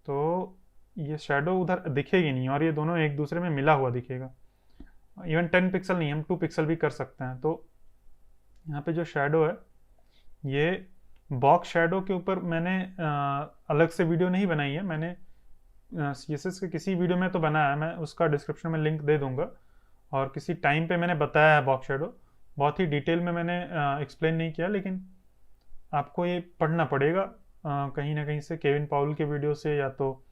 तो ये शेडो उधर दिखेगी नहीं और ये दोनों एक दूसरे में मिला हुआ दिखेगा। इवन 10 पिक्सल नहीं, हम 2 पिक्सल भी कर सकते हैं। तो यहाँ पे जो शेडो है, ये बॉक्स शेडो के ऊपर मैंने अलग से वीडियो नहीं बनाई है, मैंने CSS के किसी वीडियो में तो बनाया है, मैं उसका डिस्क्रिप्शन में लिंक दे दूंगा। और किसी टाइम पे मैंने बताया है बॉक्स शेडो, बहुत ही डिटेल में मैंने एक्सप्लेन नहीं किया, लेकिन आपको ये पढ़ना पड़ेगा कहीं ना कहीं से, केविन पाउल के वीडियो से या तो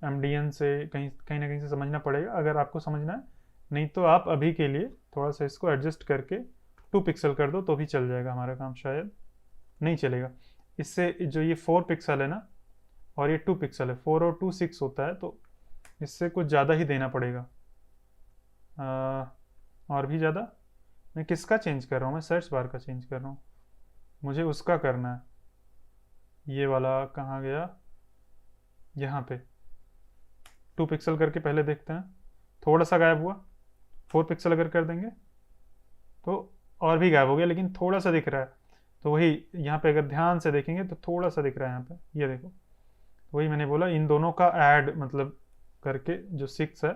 MDN से, कहीं कहीं ना कहीं से समझना पड़ेगा अगर आपको समझना है। नहीं तो आप अभी के लिए थोड़ा सा इसको एडजस्ट करके 2 पिक्सल कर दो तो भी चल जाएगा हमारा काम। शायद नहीं चलेगा इससे, जो ये 4 पिक्सल है ना और ये 2 पिक्सल है, 4 और 2 6 होता है, तो इससे कुछ ज़्यादा ही देना पड़ेगा। और भी ज़्यादा। मैं किसका चेंज कर रहा हूँ? मैं सर्च बार का चेंज कर रहा हूँ, मुझे उसका करना है। ये वाला कहाँ गया? यहाँ पे 2 पिक्सल करके पहले देखते हैं, थोड़ा सा गायब हुआ। 4 पिक्सल अगर कर देंगे तो और भी गायब हो गया, लेकिन थोड़ा सा दिख रहा है। तो वही यहाँ पे अगर ध्यान से देखेंगे तो थोड़ा सा दिख रहा है यहाँ पे, ये देखो। वही मैंने बोला, इन दोनों का ऐड मतलब करके जो 6 है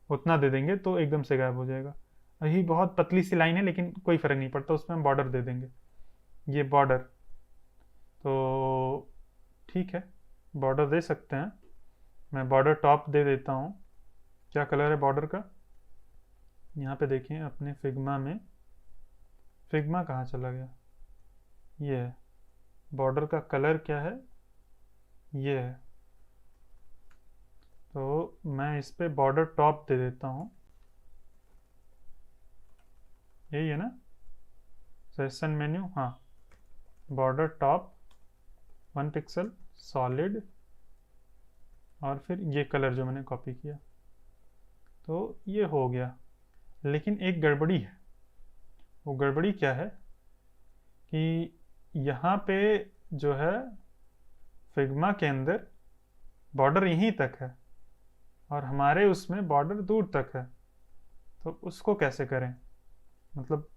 उतना दे देंगे तो एकदम से गायब हो जाएगा। यही बहुत पतली सी लाइन है, लेकिन कोई फर्क नहीं पड़ता, उसमें हम बॉर्डर दे देंगे। ये बॉर्डर, तो ठीक है, बॉर्डर दे सकते हैं। मैं बॉर्डर टॉप दे देता हूँ। क्या कलर है बॉर्डर का? यहाँ पे देखें अपने फिग्मा में, फिग्मा कहाँ चला गया? ये है बॉर्डर का कलर, क्या है? ये है। तो मैं इस पे बॉर्डर टॉप दे देता हूँ। यही है ना सेशन मेन्यू? हाँ, बॉर्डर टॉप 1 पिक्सल सॉलिड, और फिर ये कलर जो मैंने कॉपी किया, तो ये हो गया। लेकिन एक गड़बड़ी है। वो गड़बड़ी क्या है कि यहाँ पे जो है फिग्मा के अंदर बॉर्डर यहीं तक है और हमारे उसमें बॉर्डर दूर तक है। तो उसको कैसे करें? मतलब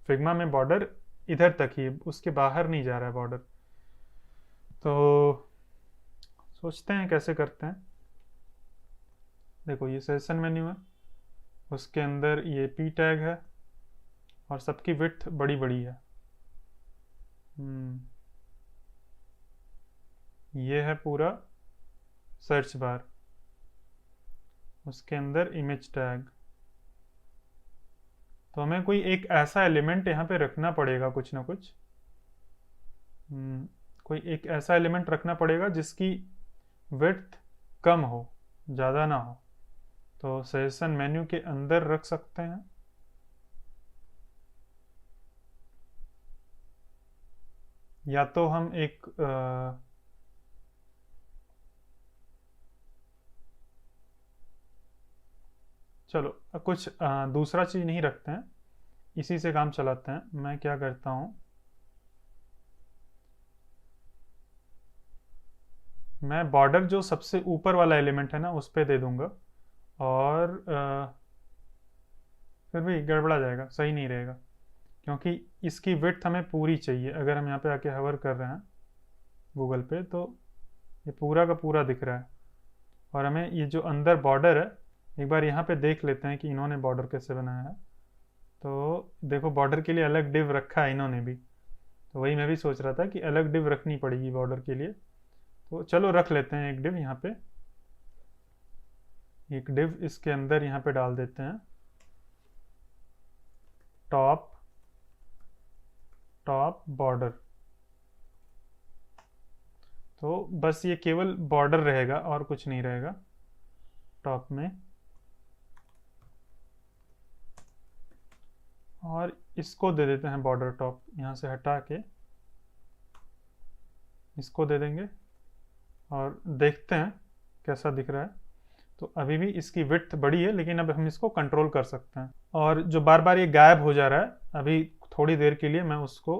फिग्मा में बॉर्डर इधर तक ही, उसके बाहर नहीं जा रहा है बॉर्डर। तो सोचते हैं कैसे करते हैं। देखो ये सेशन मेन्यू है, उसके अंदर ये P टैग है और सबकी विड्थ बड़ी बड़ी है। ये है पूरा सर्च बार, उसके अंदर इमेज टैग। तो हमें कोई एक ऐसा एलिमेंट यहाँ पे रखना पड़ेगा, कुछ ना कुछ। कोई एक ऐसा एलिमेंट रखना पड़ेगा जिसकी विड्थ कम हो, ज़्यादा ना हो। तो सेशन मेन्यू के अंदर रख सकते हैं। या तो हम एक चलो कुछ दूसरा चीज़ नहीं रखते हैं, इसी से काम चलाते हैं। मैं क्या करता हूँ, मैं बॉर्डर जो सबसे ऊपर वाला एलिमेंट है ना उस पर दे दूंगा। और फिर भी गड़बड़ा जाएगा, सही नहीं रहेगा, क्योंकि इसकी विड्थ हमें पूरी चाहिए। अगर हम यहाँ पे आके हवर कर रहे हैं गूगल पे तो ये पूरा का पूरा दिख रहा है। और हमें ये जो अंदर बॉर्डर है, एक बार यहाँ पे देख लेते हैं कि इन्होंने बॉर्डर कैसे बनाया है। तो देखो बॉर्डर के लिए अलग डिव रखा है इन्होंने भी। तो वही मैं भी सोच रहा था कि अलग डिव रखनी पड़ेगी बॉर्डर के लिए। तो चलो रख लेते हैं एक डिव यहाँ पे, एक डिव इसके अंदर यहाँ पे डाल देते हैं टॉप बॉर्डर। तो बस ये केवल बॉर्डर रहेगा और कुछ नहीं रहेगा टॉप में। और इसको दे देते हैं बॉर्डर टॉप, यहाँ से हटा के इसको दे देंगे और देखते हैं कैसा दिख रहा है। तो अभी भी इसकी विड्थ बड़ी है, लेकिन अब हम इसको कंट्रोल कर सकते हैं। और जो बार बार ये गायब हो जा रहा है, अभी थोड़ी देर के लिए मैं उसको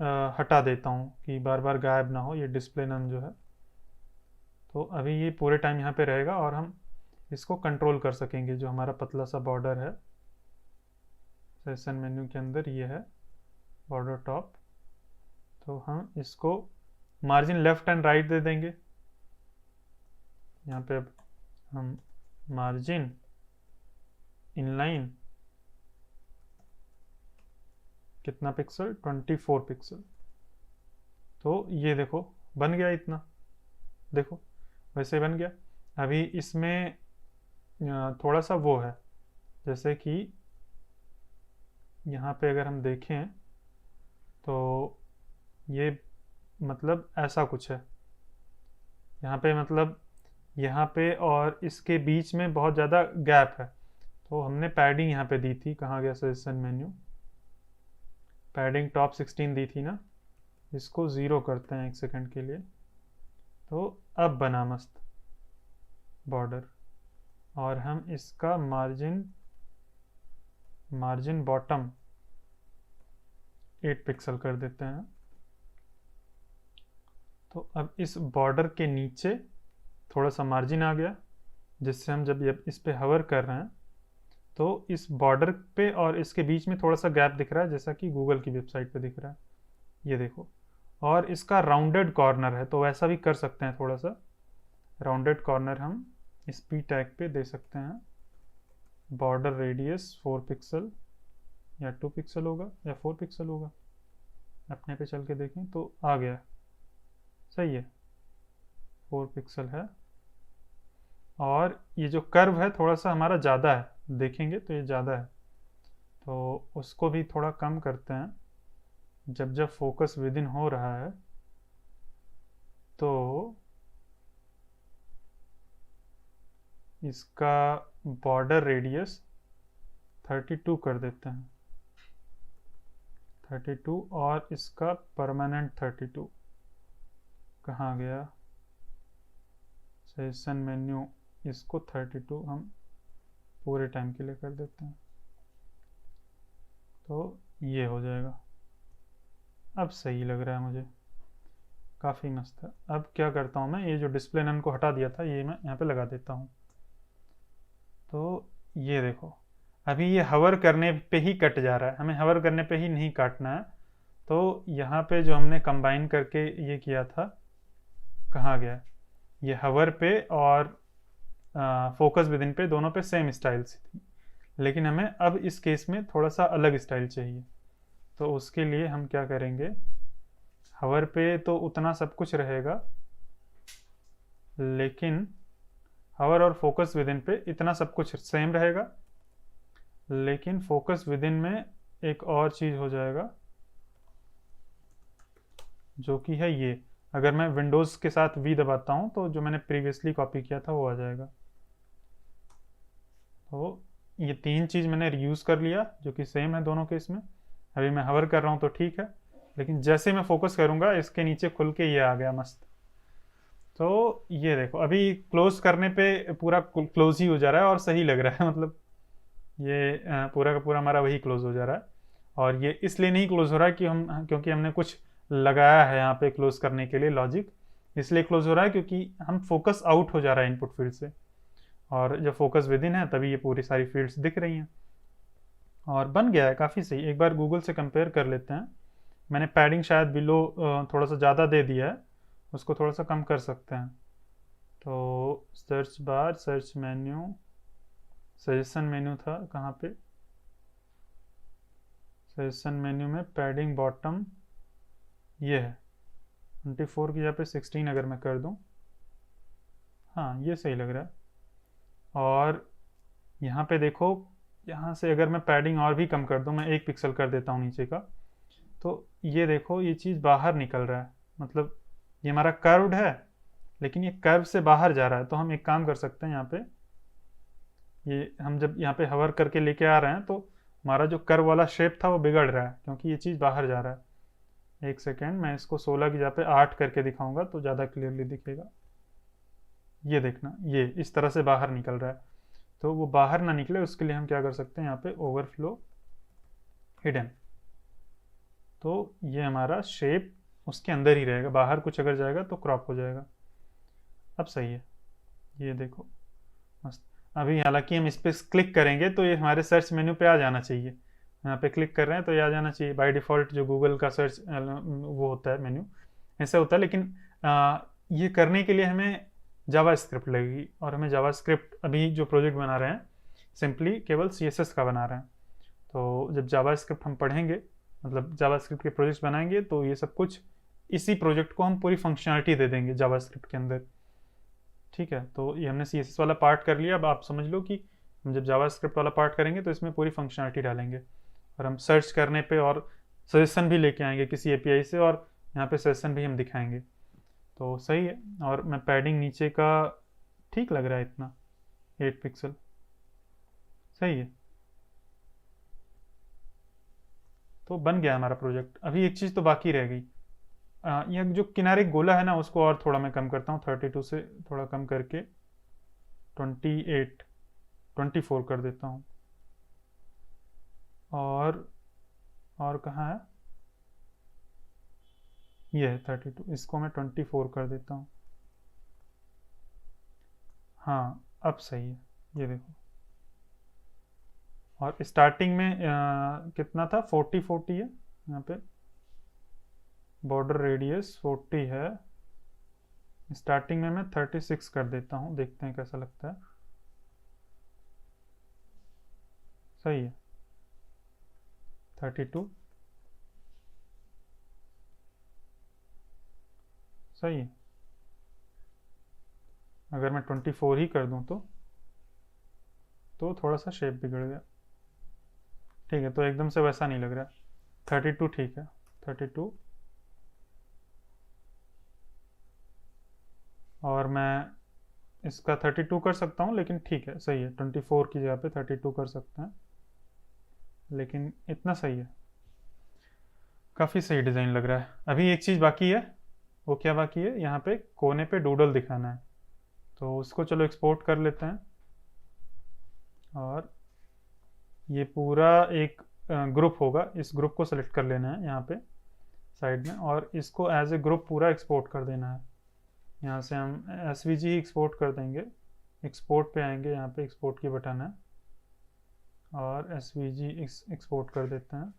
हटा देता हूँ कि बार बार गायब ना हो ये डिस्प्ले नन जो है। तो अभी ये पूरे टाइम यहाँ पे रहेगा और हम इसको कंट्रोल कर सकेंगे। जो हमारा पतला सा बॉर्डर है सेशन मेन्यू के अंदर ये है, बॉर्डर टॉप, तो हम इसको margin left and right they देंगे। यहाँ पे अब हम मार्जिन इनलाइन कितना पिक्सल, 24 पिक्सल। तो ये देखो बन गया इतना, देखो वैसे बन गया। अभी इसमें थोड़ा सा वो है, जैसे कि यहाँ पे अगर हम देखें तो ये मतलब ऐसा कुछ है यहाँ पे, मतलब यहाँ पे और इसके बीच में बहुत ज़्यादा गैप है। तो हमने पैडिंग यहाँ पे दी थी, कहाँ गया सजेशन मेन्यू, पैडिंग टॉप 16 दी थी ना, इसको 0 करते हैं 1 सेकंड के लिए। तो अब बना मस्त बॉर्डर, और हम इसका मार्जिन बॉटम 8 पिक्सल कर देते हैं। तो अब इस बॉर्डर के नीचे थोड़ा सा मार्जिन आ गया, जिससे हम जब इस पे हवर कर रहे हैं तो इस बॉर्डर पे और इसके बीच में थोड़ा सा गैप दिख रहा है, जैसा कि गूगल की वेबसाइट पे दिख रहा है, ये देखो। और इसका राउंडेड कॉर्नर है, तो वैसा भी कर सकते हैं, थोड़ा सा राउंडेड कॉर्नर हम इस पी टैग पे दे सकते हैं। बॉर्डर रेडियस 4 पिक्सल या 2 पिक्सल होगा या 4 पिक्सल होगा, अपने पे चल के देखें तो आ गया, सही है, 4 पिक्सल है। और ये जो कर्व है थोड़ा सा हमारा ज़्यादा है, देखेंगे तो ये ज़्यादा है, तो उसको भी थोड़ा कम करते हैं। जब फोकस विद इन हो रहा है तो इसका बॉर्डर रेडियस 32 कर देते हैं, 32, और इसका परमानेंट 32 कहाँ गया, सजेशन मेन्यू, इसको 32 हम पूरे टाइम के लिए कर देते हैं। तो ये हो जाएगा, अब सही लग रहा है मुझे, काफ़ी मस्त है। अब क्या करता हूँ मैं, ये जो डिस्प्ले नन को हटा दिया था ये मैं यहाँ पे लगा देता हूँ। तो ये देखो अभी ये हवर करने पे ही कट जा रहा है, हमें हवर करने पे ही नहीं काटना है। तो यहाँ पे जो हमने कंबाइन करके ये किया था, कहाँ गया, ये हवर पे और फोकस विद इन पे, दोनों पे सेम स्टाइल से थी, लेकिन हमें अब इस केस में थोड़ा सा अलग स्टाइल चाहिए। तो उसके लिए हम क्या करेंगे, हवर पे तो उतना सब कुछ रहेगा, लेकिन हवर और फोकस विद इन पे इतना सब कुछ सेम रहेगा, लेकिन फोकस विद इन में एक और चीज़ हो जाएगा, जो कि है ये। अगर मैं विंडोज़ के साथ वी दबाता हूँ तो जो मैंने प्रीवियसली कॉपी किया था वो आ जाएगा। तो ये 3 चीज़ मैंने रीयूज़ कर लिया, जो कि सेम है दोनों केस में। अभी मैं हवर कर रहा हूँ तो ठीक है, लेकिन जैसे मैं फोकस करूँगा इसके नीचे खुल के ये आ गया मस्त। तो ये देखो अभी क्लोज करने पे पूरा क्लोज ही हो जा रहा है और सही लग रहा है, मतलब ये पूरा का पूरा हमारा वही क्लोज हो जा रहा है। और ये इसलिए नहीं क्लोज हो रहा है कि क्योंकि हमने कुछ लगाया है यहाँ पे क्लोज करने के लिए लॉजिक, इसलिए क्लोज हो रहा है क्योंकि हम फोकस आउट हो जा रहा है इनपुट फील्ड से, और जब फोकस विद इन है तभी ये पूरी सारी फील्ड्स दिख रही हैं। और बन गया है काफ़ी सही। एक बार गूगल से कंपेयर कर लेते हैं। मैंने पैडिंग शायद बिलो थोड़ा सा ज़्यादा दे दिया है, उसको थोड़ा सा कम कर सकते हैं। तो search bar, search menu, suggestion menu था कहाँ पे, सजेशन मेन्यू में पैडिंग बॉटम ये है 24 की जगह पे 16 अगर मैं कर दूं, हाँ ये सही लग रहा है। और यहाँ पे देखो, यहाँ से अगर मैं पैडिंग और भी कम कर दूं, मैं 1 पिक्सल कर देता हूँ नीचे का, तो ये देखो ये चीज़ बाहर निकल रहा है, मतलब ये हमारा कर्व्ड है लेकिन ये कर्व से बाहर जा रहा है। तो हम एक काम कर सकते हैं, यहाँ पे ये हम जब यहाँ पे हवर करके लेके आ रहे हैं तो हमारा जो कर्व वाला शेप था वो बिगड़ रहा है, क्योंकि ये चीज़ बाहर जा रहा है। 1 सेकेंड, मैं इसको 16 की जगह पे 8 करके दिखाऊंगा तो ज़्यादा क्लियरली दिखेगा। ये देखना, ये इस तरह से बाहर निकल रहा है। तो वो बाहर ना निकले उसके लिए हम क्या कर सकते हैं, यहाँ पे ओवरफ्लो हिडन, तो ये हमारा शेप उसके अंदर ही रहेगा, बाहर कुछ अगर जाएगा तो क्रॉप हो जाएगा। अब सही है, ये देखो मस्त। अभी हालांकि हम इस पर क्लिक करेंगे तो ये हमारे सर्च मेन्यू पे आ जाना चाहिए, यहाँ पे क्लिक कर रहे हैं तो ये आ जाना चाहिए बाय डिफ़ॉल्ट, जो गूगल का सर्च वो होता है मेन्यू, ऐसा होता है। लेकिन ये करने के लिए हमें जावा स्क्रिप्ट लगेगी, और हमें जावा स्क्रिप्ट अभी जो प्रोजेक्ट बना रहे हैं सिंपली केवल CSS का बना रहे हैं। तो जब जावा स्क्रिप्ट हम पढ़ेंगे, मतलब जावा स्क्रिप्ट के प्रोजेक्ट्स बनाएंगे, तो ये सब कुछ इसी प्रोजेक्ट को हम पूरी फंक्शनलिटी दे देंगे जावा स्क्रिप्ट के अंदर। ठीक है, तो ये हमने CSS वाला पार्ट कर लिया। अब आप समझ लो कि हम जब जावा स्क्रिप्ट वाला पार्ट करेंगे तो इसमें पूरी फंक्शनलिटी डालेंगे, और हम सर्च करने पे और सजेशन भी लेके आएंगे किसी API से, और यहाँ पे सजेशन भी हम दिखाएंगे। तो सही है। और मैं पैडिंग नीचे का ठीक लग रहा है, इतना 8 पिक्सल सही है। तो बन गया हमारा प्रोजेक्ट। अभी एक चीज़ तो बाकी रह गई, यह जो किनारे गोला है ना, उसको और थोड़ा मैं कम करता हूँ, 32 से थोड़ा कम करके 24 कर देता हूँ। और कहाँ है, ये है 32, इसको मैं 24 कर देता हूँ। हाँ अब सही है, ये देखो। और स्टार्टिंग में कितना था, 40 है यहाँ पे, बॉर्डर रेडियस 40 है। स्टार्टिंग में मैं 36 कर देता हूँ, देखते हैं कैसा लगता है। सही है, 32 सही है। अगर मैं 24 ही कर दूँ तो थोड़ा सा शेप बिगड़ गया। ठीक है, तो एकदम से वैसा नहीं लग रहा। 32 ठीक है, 32। और मैं इसका 32 कर सकता हूँ, लेकिन ठीक है सही है, 24 की जगह पे 32 कर सकते हैं, लेकिन इतना सही है। काफ़ी सही डिज़ाइन लग रहा है। अभी एक चीज़ बाकी है, वो क्या बाकी है, यहाँ पे कोने पे डूडल दिखाना है। तो उसको चलो एक्सपोर्ट कर लेते हैं, और ये पूरा एक ग्रुप होगा, इस ग्रुप को सेलेक्ट कर लेना है यहाँ पे साइड में, और इसको एज ए ग्रुप पूरा एक्सपोर्ट कर देना है। यहाँ से हम SVG ही एक्सपोर्ट कर देंगे। एक्सपोर्ट पे आएंगे, यहाँ पे एक्सपोर्ट की बटन है, और SVG एक्सपोर्ट कर देते हैं।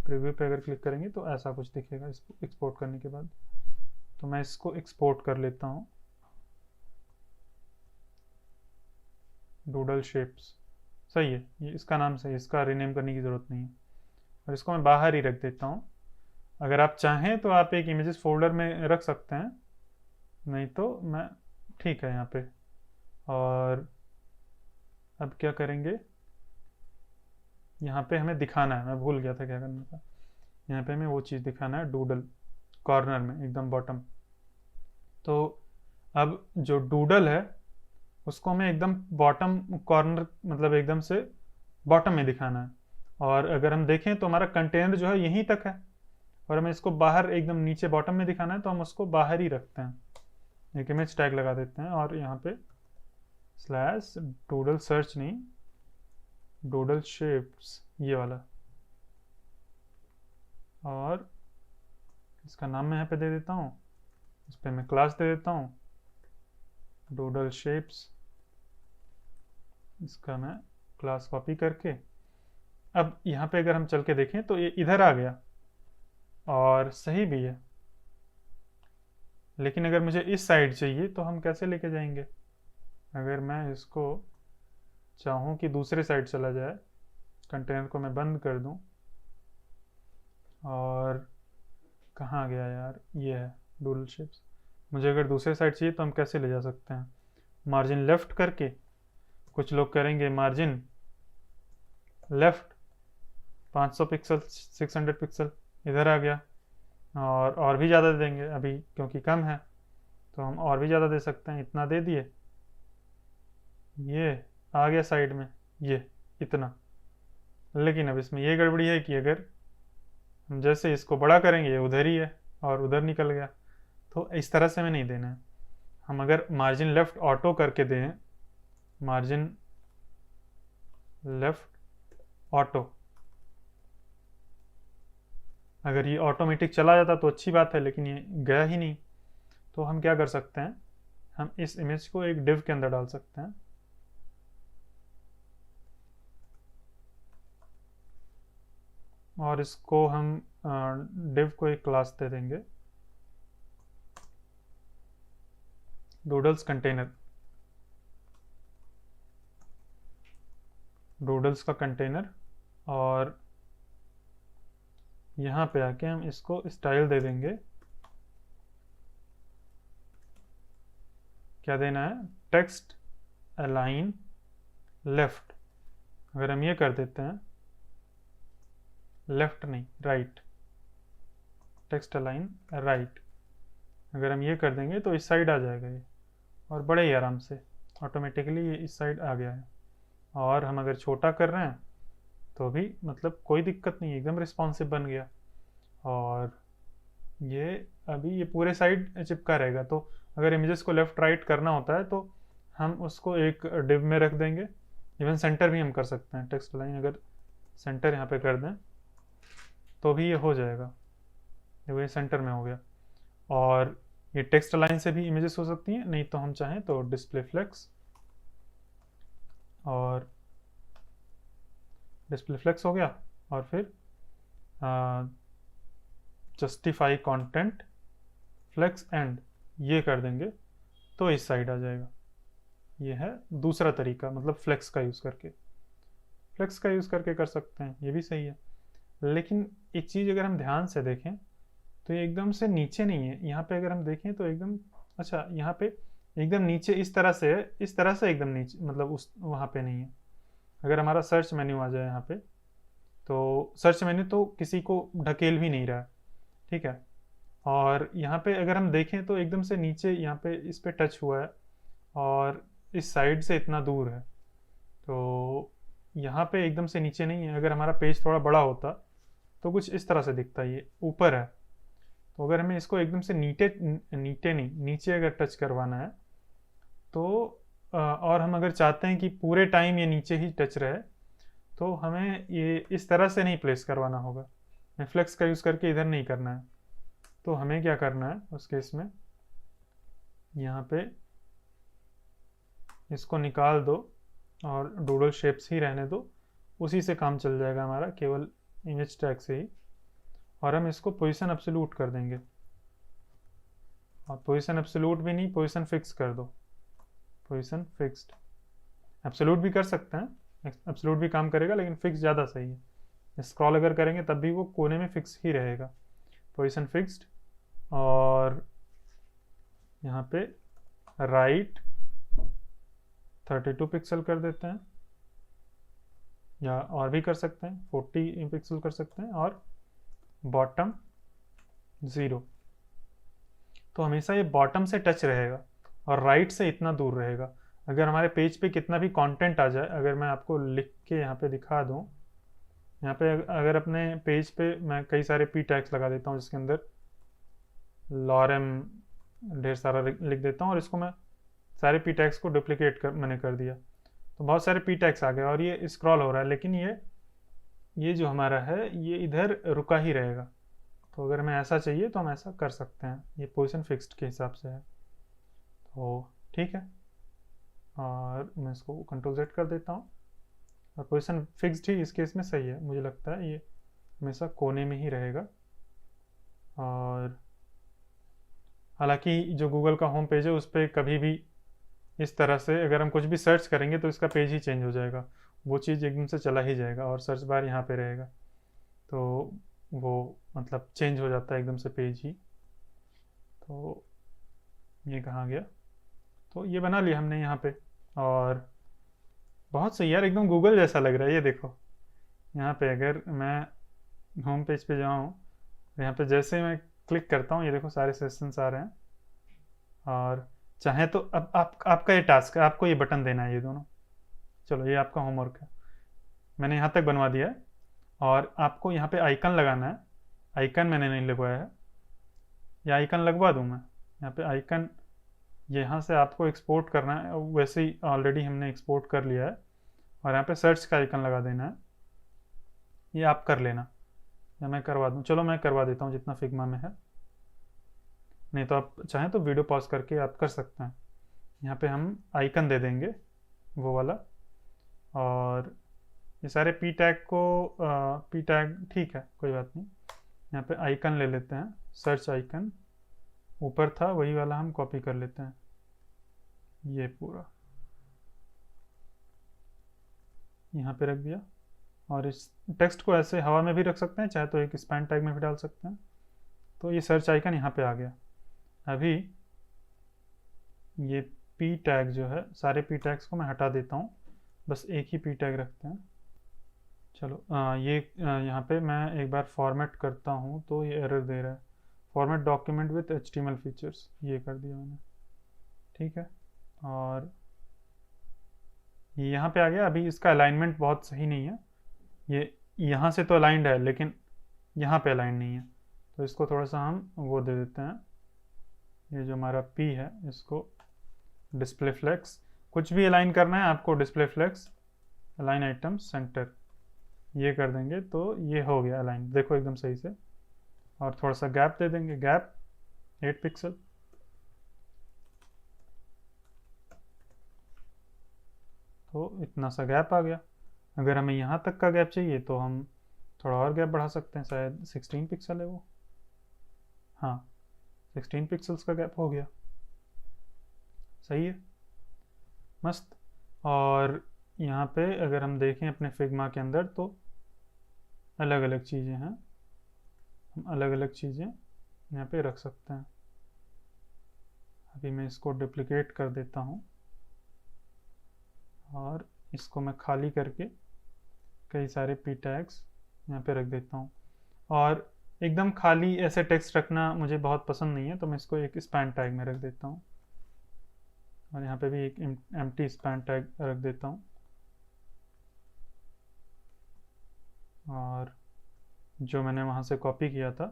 प्रीव्यू पे अगर क्लिक करेंगे तो ऐसा कुछ दिखेगा इसको एक्सपोर्ट करने के बाद। तो मैं इसको एक्सपोर्ट कर लेता हूँ, डूडल शेप्स सही है, ये इसका नाम सही है, इसका रीनेम करने की ज़रूरत नहीं है। और इसको मैं बाहर ही रख देता हूँ। अगर आप चाहें तो आप एक इमेजेस फोल्डर में रख सकते हैं, नहीं तो मैं ठीक है यहाँ पे। और अब क्या करेंगे, यहाँ पे हमें दिखाना है, मैं भूल गया था क्या करना था। यहाँ पे हमें वो चीज़ दिखाना है, डूडल कॉर्नर में एकदम बॉटम। तो अब जो डूडल है उसको हमें एकदम बॉटम कॉर्नर, मतलब एकदम से बॉटम में दिखाना है। और अगर हम देखें तो हमारा कंटेनर जो है यहीं तक है, और हमें इसको बाहर एकदम नीचे बॉटम में दिखाना है, तो हम उसको बाहर ही रखते हैं। एक इमेज टैग लगा देते हैं, और यहाँ पे स्लैश डूडल सर्च नहीं, डूडल शेप्स ये वाला, और इसका नाम मैं यहाँ पे दे देता हूँ, इस पर मैं क्लास दे देता हूँ डूडल शेप्स। इसका मैं क्लास कॉपी करके, अब यहाँ पे अगर हम चल के देखें तो ये इधर आ गया, और सही भी है। लेकिन अगर मुझे इस साइड चाहिए तो हम कैसे लेके जाएंगे। अगर मैं इसको चाहूँ कि दूसरे साइड चला जाए, कंटेनर को मैं बंद कर दूँ, और कहाँ गया यार, ये है डूडल शेप्स। मुझे अगर दूसरे साइड चाहिए तो हम कैसे ले जा सकते हैं, मार्जिन लेफ्ट करके, कुछ लोग करेंगे मार्जिन लेफ्ट 500 पिक्सल 600 पिक्सल, इधर आ गया। और भी ज़्यादा देंगे अभी क्योंकि कम है, तो हम और भी ज़्यादा दे सकते हैं, इतना दे दिए, ये आ गया साइड में ये इतना। लेकिन अब इसमें ये गड़बड़ी है कि अगर हम जैसे इसको बड़ा करेंगे ये उधर ही है, और उधर निकल गया। तो इस तरह से हमें नहीं देना है। हम अगर मार्जिन लेफ्ट ऑटो करके दें, मार्जिन लेफ्ट ऑटो, अगर ये ऑटोमेटिक चला जाता तो अच्छी बात है, लेकिन ये गया ही नहीं। तो हम क्या कर सकते हैं, हम इस इमेज को एक डिव के अंदर डाल सकते हैं, और इसको हम div को एक क्लास दे देंगे, डूडल्स कंटेनर, डूडल्स का कंटेनर। और यहाँ पे आके हम इसको स्टाइल दे देंगे, क्या देना है, टेक्स्ट अलाइन लेफ्ट। अगर हम ये कर देते हैं, लेफ्ट नहीं राइट, टेक्स्ट अलाइन राइट, अगर हम ये कर देंगे तो इस साइड आ जाएगा ये, और बड़े ही आराम से ऑटोमेटिकली ये इस साइड आ गया है। और हम अगर छोटा कर रहे हैं तो भी मतलब कोई दिक्कत नहीं, एकदम रिस्पॉन्सिव बन गया। और ये अभी ये पूरे साइड चिपका रहेगा। तो अगर इमेजेस को लेफ्ट राइट करना होता है तो हम उसको एक डिव में रख देंगे। इवन सेंटर भी हम कर सकते हैं, टेक्स्ट लाइन अगर सेंटर यहाँ पे कर दें तो भी ये हो जाएगा, ये सेंटर में हो गया। और ये टेक्स्ट लाइन से भी इमेजेस हो सकती हैं, नहीं तो हम चाहें तो डिस्प्ले फ्लेक्स, और डिस्प्ले फ्लेक्स हो गया। और फिर जस्टिफाई कंटेंट फ्लेक्स एंड ये कर देंगे तो इस साइड आ जाएगा। ये है दूसरा तरीका, मतलब फ्लेक्स का यूज़ करके, फ्लेक्स का यूज़ करके कर सकते हैं, ये भी सही है। लेकिन एक चीज़ अगर हम ध्यान से देखें तो ये एकदम से नीचे नहीं है। यहाँ पे अगर हम देखें तो एकदम, अच्छा यहाँ पे एकदम नीचे इस तरह से है, इस तरह से एकदम नीचे, मतलब उस वहाँ पे नहीं है। अगर हमारा सर्च मेन्यू आ जाए यहाँ पे, तो सर्च मेन्यू तो किसी को ढकेल भी नहीं रहा है, ठीक है। और यहाँ पे अगर हम देखें तो एकदम से नीचे यहाँ पे इस पे टच हुआ है और इस साइड से इतना दूर है, तो यहाँ पे एकदम से नीचे नहीं है। अगर हमारा पेज थोड़ा बड़ा होता तो कुछ इस तरह से दिखता, ये ऊपर है। तो अगर हमें इसको एकदम से नीचे अगर टच करवाना है तो और हम अगर चाहते हैं कि पूरे टाइम ये नीचे ही टच रहे, तो हमें ये इस तरह से नहीं प्लेस करवाना होगा, फ्लेक्स का यूज़ करके इधर नहीं करना है। तो हमें क्या करना है उस केस में, यहाँ पे इसको निकाल दो और डूडल शेप्स ही रहने दो, उसी से काम चल जाएगा हमारा, केवल इमेज टैग से ही। और हम इसको पोजीशन एब्सोल्यूट कर देंगे, और पोजीशन एब्सोल्यूट भी नहीं, पोजीशन फिक्स कर दो, पोजीशन फिक्स्ड। एब्सोल्यूट भी कर सकते हैं, एब्सोल्यूट भी काम करेगा, लेकिन फिक्स ज़्यादा सही है। स्क्रॉल अगर करेंगे तब भी वो कोने में फिक्स ही रहेगा, पोजीशन फिक्स्ड। और यहाँ पे राइट 32 पिक्सल कर देते हैं, या और भी कर सकते हैं, 40 पिक्सल कर सकते हैं। और बॉटम 0, तो हमेशा ये बॉटम से टच रहेगा और राइट से इतना दूर रहेगा। अगर हमारे पेज पे कितना भी कंटेंट आ जाए, अगर मैं आपको लिख के यहाँ पे दिखा दूँ, यहाँ पे अगर अपने पेज पे मैं कई सारे पी टैग्स लगा देता हूँ, जिसके अंदर लॉरेम ढेर सारा लिख देता हूँ, और इसको मैं सारे पी टैग्स को डुप्लीकेट मैंने कर दिया, तो बहुत सारे पी टैग्स आ गए और ये स्क्रॉल हो रहा है, लेकिन ये जो हमारा है ये इधर रुका ही रहेगा। तो अगर हमें ऐसा चाहिए तो हम ऐसा कर सकते हैं, ये पोजीशन फिक्स्ड के हिसाब से है, तो ठीक है। और मैं इसको कंट्रोल Z कर देता हूँ, और पोजीशन फिक्स्ड ही इस केस में सही है, मुझे लगता है ये हमेशा कोने में ही रहेगा। और हालांकि जो गूगल का होम पेज है उस पर कभी भी इस तरह से अगर हम कुछ भी सर्च करेंगे तो इसका पेज ही चेंज हो जाएगा, वो चीज़ एकदम से चला ही जाएगा, और सर्च बार यहाँ पे रहेगा, तो वो मतलब चेंज हो जाता है एकदम से पेज ही। तो ये कहाँ गया, तो ये बना लिया हमने यहाँ पे, और बहुत सही यार, एकदम गूगल जैसा लग रहा है। ये देखो यहाँ पे अगर मैं होम पेज पे जाऊँ, यहाँ पे जैसे मैं क्लिक करता हूँ, ये देखो सारे सेशंस आ रहे हैं। और चाहे तो अब आपका ये टास्क है, आपको ये बटन देना है, ये दोनों। चलो ये आपका होमवर्क है, मैंने यहाँ तक बनवा दिया है। और आपको यहाँ पे आइकन लगाना है, आइकन मैंने नहीं लगवाया है, या आइकन लगवा दूँ मैं। यहाँ पे आइकन यहाँ से आपको एक्सपोर्ट करना है, वैसे ही ऑलरेडी हमने एक्सपोर्ट कर लिया है। और यहाँ पे सर्च का आइकन लगा देना है, ये आप कर लेना, या मैं करवा दूँ। चलो मैं करवा देता हूँ जितना फिग्मा में है, नहीं तो आप चाहें तो वीडियो पॉज करके आप कर सकते हैं। यहाँ पे हम आइकन दे देंगे वो वाला, और ये सारे पी टैग को पी टैग ठीक है, कोई बात नहीं। यहाँ पे आइकन ले लेते हैं, सर्च आइकन ऊपर था वही वाला हम कॉपी कर लेते हैं, ये पूरा यहाँ पे रख दिया। और इस टेक्स्ट को ऐसे हवा में भी रख सकते हैं, चाहे तो एक स्पैन टैग में भी डाल सकते हैं। तो ये सर्च आइकन यहाँ पे आ गया। अभी ये पी टैग जो है, सारे पी टैग्स को मैं हटा देता हूँ, बस एक ही पी टैग रखते हैं। चलो यहाँ पे मैं एक बार फॉर्मेट करता हूँ तो ये एरर दे रहा है, format document with HTML features, ये कर दिया मैंने, ठीक है। और ये यहाँ पे आ गया। अभी इसका अलाइनमेंट बहुत सही नहीं है, ये यहाँ से तो अलाइंड है लेकिन यहाँ पे अलाइन नहीं है, तो इसको थोड़ा सा हम वो दे देते हैं, ये जो हमारा P है इसको डिस्प्ले फ्लेक्स, कुछ भी अलाइन करना है आपको display flex align item centre, ये कर देंगे तो ये हो गया अलाइन, देखो एकदम सही से। और थोड़ा सा गैप दे देंगे, गैप 8 पिक्सल, तो इतना सा गैप आ गया। अगर हमें यहाँ तक का गैप चाहिए तो हम थोड़ा और गैप बढ़ा सकते हैं, शायद 16 पिक्सल है वो, हाँ 16 पिक्सल्स का गैप हो गया, सही है, मस्त। और यहाँ पे अगर हम देखें अपने फिग्मा के अंदर तो अलग अलग चीज़ें हैं, हम अलग अलग चीज़ें यहाँ पे रख सकते हैं। अभी मैं इसको डुप्लिकेट कर देता हूँ और इसको मैं खाली करके कई सारे पी टैग्स यहाँ पे रख देता हूँ। और एकदम खाली ऐसे टेक्स्ट रखना मुझे बहुत पसंद नहीं है, तो मैं इसको एक स्पैन टैग में रख देता हूँ और यहाँ पे भी एक एम्प्टी स्पैन टैग रख देता हूँ। और जो मैंने वहाँ से कॉपी किया था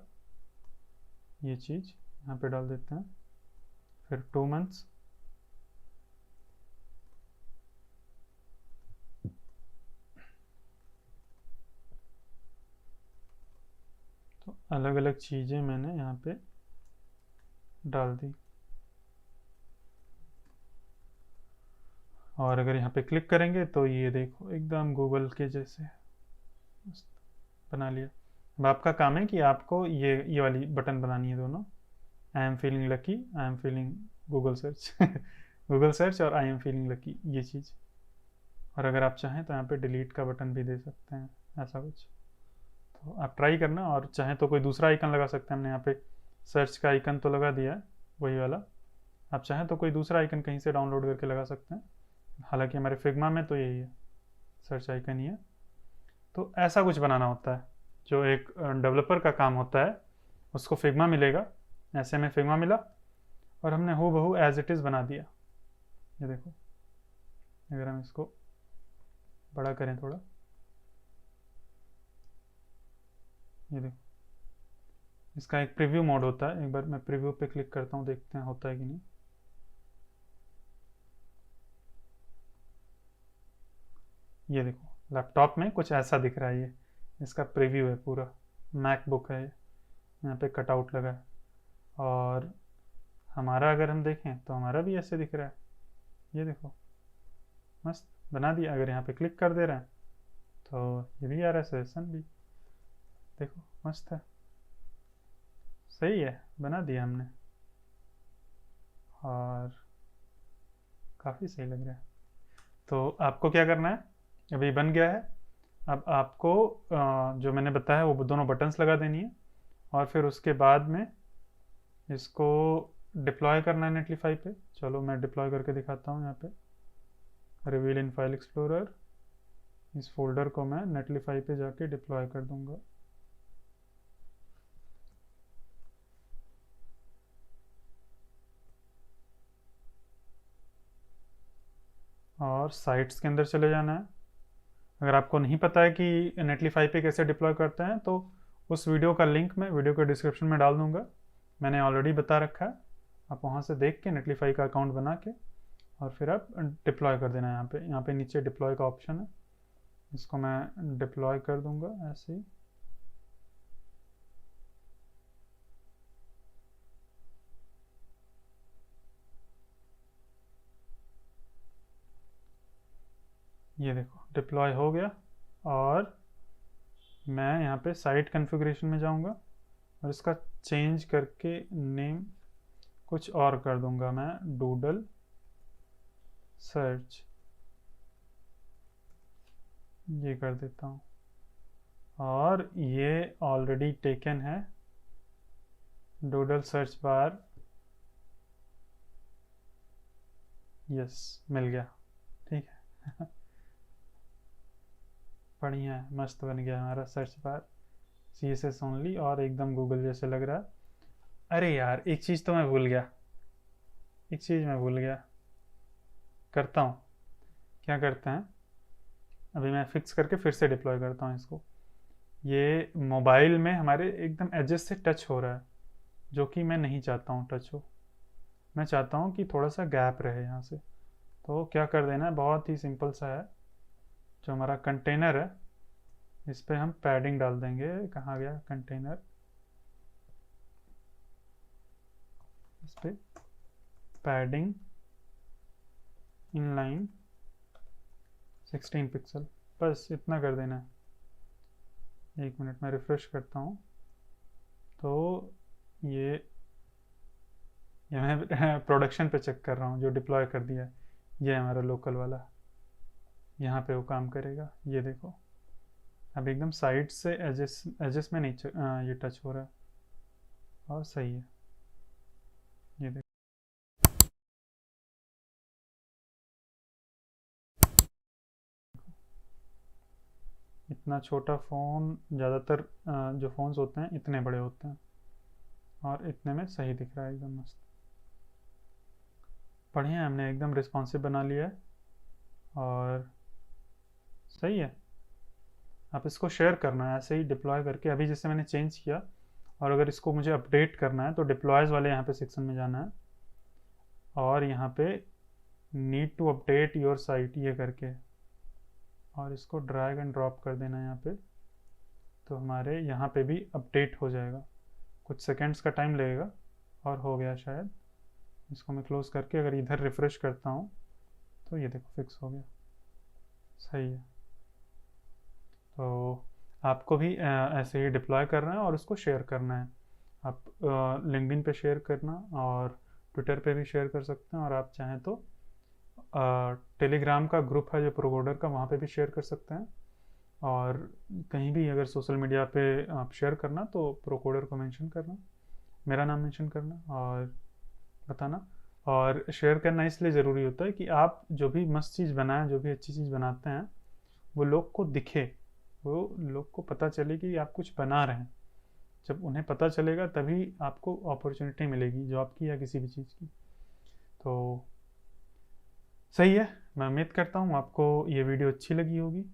ये चीज़ यहाँ पे डाल देते हैं, फिर 2 months, तो अलग अलग चीज़ें मैंने यहाँ पे डाल दी। और अगर यहाँ पे क्लिक करेंगे तो ये देखो एकदम गूगल के जैसे बना लिया। अब आपका काम है कि आपको ये वाली बटन बनानी है दोनों, I am feeling lucky, I am feeling Google search Google search और आई एम फीलिंग लकी, ये चीज़। और अगर आप चाहें तो यहाँ पे डिलीट का बटन भी दे सकते हैं, ऐसा कुछ। तो आप ट्राई करना, और चाहें तो कोई दूसरा आइकन लगा सकते हैं। हमने यहाँ पे सर्च का आइकन तो लगा दिया है वही वाला, आप चाहें तो कोई दूसरा आइकन कहीं से डाउनलोड करके लगा सकते हैं। हालांकि हमारे फिग्मा में तो यही है, सर्च आइकन ही है। तो ऐसा कुछ बनाना होता है जो एक डेवलपर का काम होता है, उसको फिग्मा मिलेगा, ऐसे में फिग्मा मिला और हमने हूबहू एज इट इज़ बना दिया। ये देखो, अगर हम इसको बड़ा करें थोड़ा, ये देखो इसका एक प्रीव्यू मोड होता है, एक बार मैं प्रीव्यू पे क्लिक करता हूँ, देखते हैं होता है कि नहीं। ये देखो लैपटॉप में कुछ ऐसा दिख रहा है, ये इसका प्रीव्यू है, पूरा मैकबुक है, यहाँ पे कटआउट लगा है। और हमारा अगर हम देखें तो हमारा भी ऐसे दिख रहा है, ये देखो मस्त बना दिया। अगर यहाँ पे क्लिक कर दे रहे हैं तो ये भी आ रहा है, सजेशन भी देखो मस्त है, सही है, बना दिया हमने और काफ़ी सही लग रहा है। तो आपको क्या करना है, अभी बन गया है, अब आपको जो मैंने बताया वो दोनों बटन्स लगा देनी है और फिर उसके बाद में इसको डिप्लॉय करना है नेटलीफाई पे। चलो मैं डिप्लॉय करके दिखाता हूँ। यहाँ पे रिवील इन फाइल एक्सप्लोरर, इस फोल्डर को मैं नेटलीफाई पे जाके डिप्लॉय कर दूंगा। और साइट्स के अंदर चले जाना है। अगर आपको नहीं पता है कि नेटलीफाई पे कैसे डिप्लॉय करते हैं तो उस वीडियो का लिंक मैं वीडियो के डिस्क्रिप्शन में डाल दूंगा, मैंने ऑलरेडी बता रखा है। आप वहाँ से देख के नेटलीफाई का अकाउंट बना के और फिर आप डिप्लॉय कर देना है। यहाँ पे नीचे डिप्लॉय का ऑप्शन है, इसको मैं डिप्लॉय कर दूंगा ऐसे ही। ये देखो डिप्लॉय हो गया और मैं यहाँ पे साइट कॉन्फ़िगरेशन में जाऊँगा और इसका चेंज करके नेम कुछ और कर दूँगा, मैं डूडल सर्च ये कर देता हूँ। और ये ऑलरेडी टेकन है, डूडल सर्च बार, यस मिल गया, ठीक है। बढ़िया है, मस्त बन गया हमारा सर्च बार, CSS ओनली और एकदम गूगल जैसे लग रहा है। अरे यार एक चीज़ तो मैं भूल गया, एक चीज़ मैं भूल गया, करता हूँ। क्या करते हैं, अभी मैं फिक्स करके फिर से डिप्लॉय करता हूँ इसको। ये मोबाइल में हमारे एकदम एजेस से टच हो रहा है, जो कि मैं नहीं चाहता हूँ टच हो। मैं चाहता हूँ कि थोड़ा सा गैप रहे यहाँ से। तो क्या कर देना है, बहुत ही सिंपल सा है। जो हमारा कंटेनर है इस पर हम पैडिंग डाल देंगे। कहाँ गया कंटेनर, इस पर पैडिंग इनलाइन 16 पिक्सल, बस इतना कर देना है। 1 मिनट में रिफ्रेश करता हूँ तो ये मैं प्रोडक्शन पे चेक कर रहा हूँ, जो डिप्लॉय कर दिया है ये हमारा लोकल वाला, यहाँ पे वो काम करेगा। ये देखो अब एकदम साइड से एजेस एजेस में नहीं ये टच हो रहा है और सही है। ये देखो इतना छोटा फ़ोन, ज़्यादातर जो फ़ोन्स होते हैं इतने बड़े होते हैं और इतने में सही दिख रहा है, एकदम मस्त। बढ़िया है, हमने एकदम रिस्पॉन्सिव बना लिया है और सही है। आप इसको शेयर करना है ऐसे ही डिप्लॉय करके, अभी जैसे मैंने चेंज किया। और अगर इसको मुझे अपडेट करना है तो डिप्लॉयज़ वाले यहाँ पे सेक्शन में जाना है और यहाँ पे need to update your site ये करके, और इसको ड्रैग एंड ड्रॉप कर देना है यहाँ पे। तो हमारे यहाँ पे भी अपडेट हो जाएगा, कुछ सेकेंड्स का टाइम लगेगा और हो गया शायद। इसको मैं क्लोज करके अगर इधर रिफ्रेश करता हूँ तो ये देखो फिक्स हो गया, सही है। तो आपको भी ऐसे ही डिप्लॉय करना है और उसको शेयर करना है। आप लिंक्डइन पे शेयर करना और ट्विटर पे भी शेयर कर सकते हैं, और आप चाहें तो टेलीग्राम का ग्रुप है जो प्रोकोडर का, वहाँ पे भी शेयर कर सकते हैं। और कहीं भी अगर सोशल मीडिया पे आप शेयर करना तो प्रोकोडर को मेंशन करना, मेरा नाम मेंशन करना और बताना। और शेयर करना इसलिए ज़रूरी होता है कि आप जो भी मस्त चीज़ बनाएं, जो भी अच्छी चीज़ बनाते हैं, वो लोग को दिखे, वो लोग को पता चले कि आप कुछ बना रहे हैं। जब उन्हें पता चलेगा तभी आपको अपॉर्चुनिटी मिलेगी जॉब की या किसी भी चीज़ की। तो सही है, मैं उम्मीद करता हूँ आपको ये वीडियो अच्छी लगी होगी।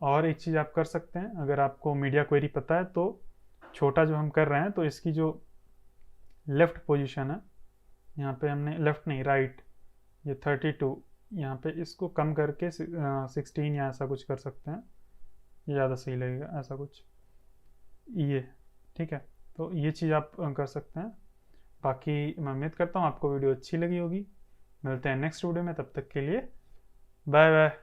और एक चीज़ आप कर सकते हैं, अगर आपको मीडिया क्वेरी पता है तो छोटा जो हम कर रहे हैं तो इसकी जो लेफ़्ट पोजीशन है, यहाँ पे हमने लेफ़्ट नहीं राइट, ये 32, यहाँ पे इसको कम करके 16 या ऐसा कुछ कर सकते हैं, ये ज़्यादा सही लगेगा, ऐसा कुछ ये, ठीक है। तो ये चीज़ आप कर सकते हैं। बाकी मैं उम्मीद करता हूँ आपको वीडियो अच्छी लगी होगी। मिलते हैं नेक्स्ट वीडियो में, तब तक के लिए बाय बाय।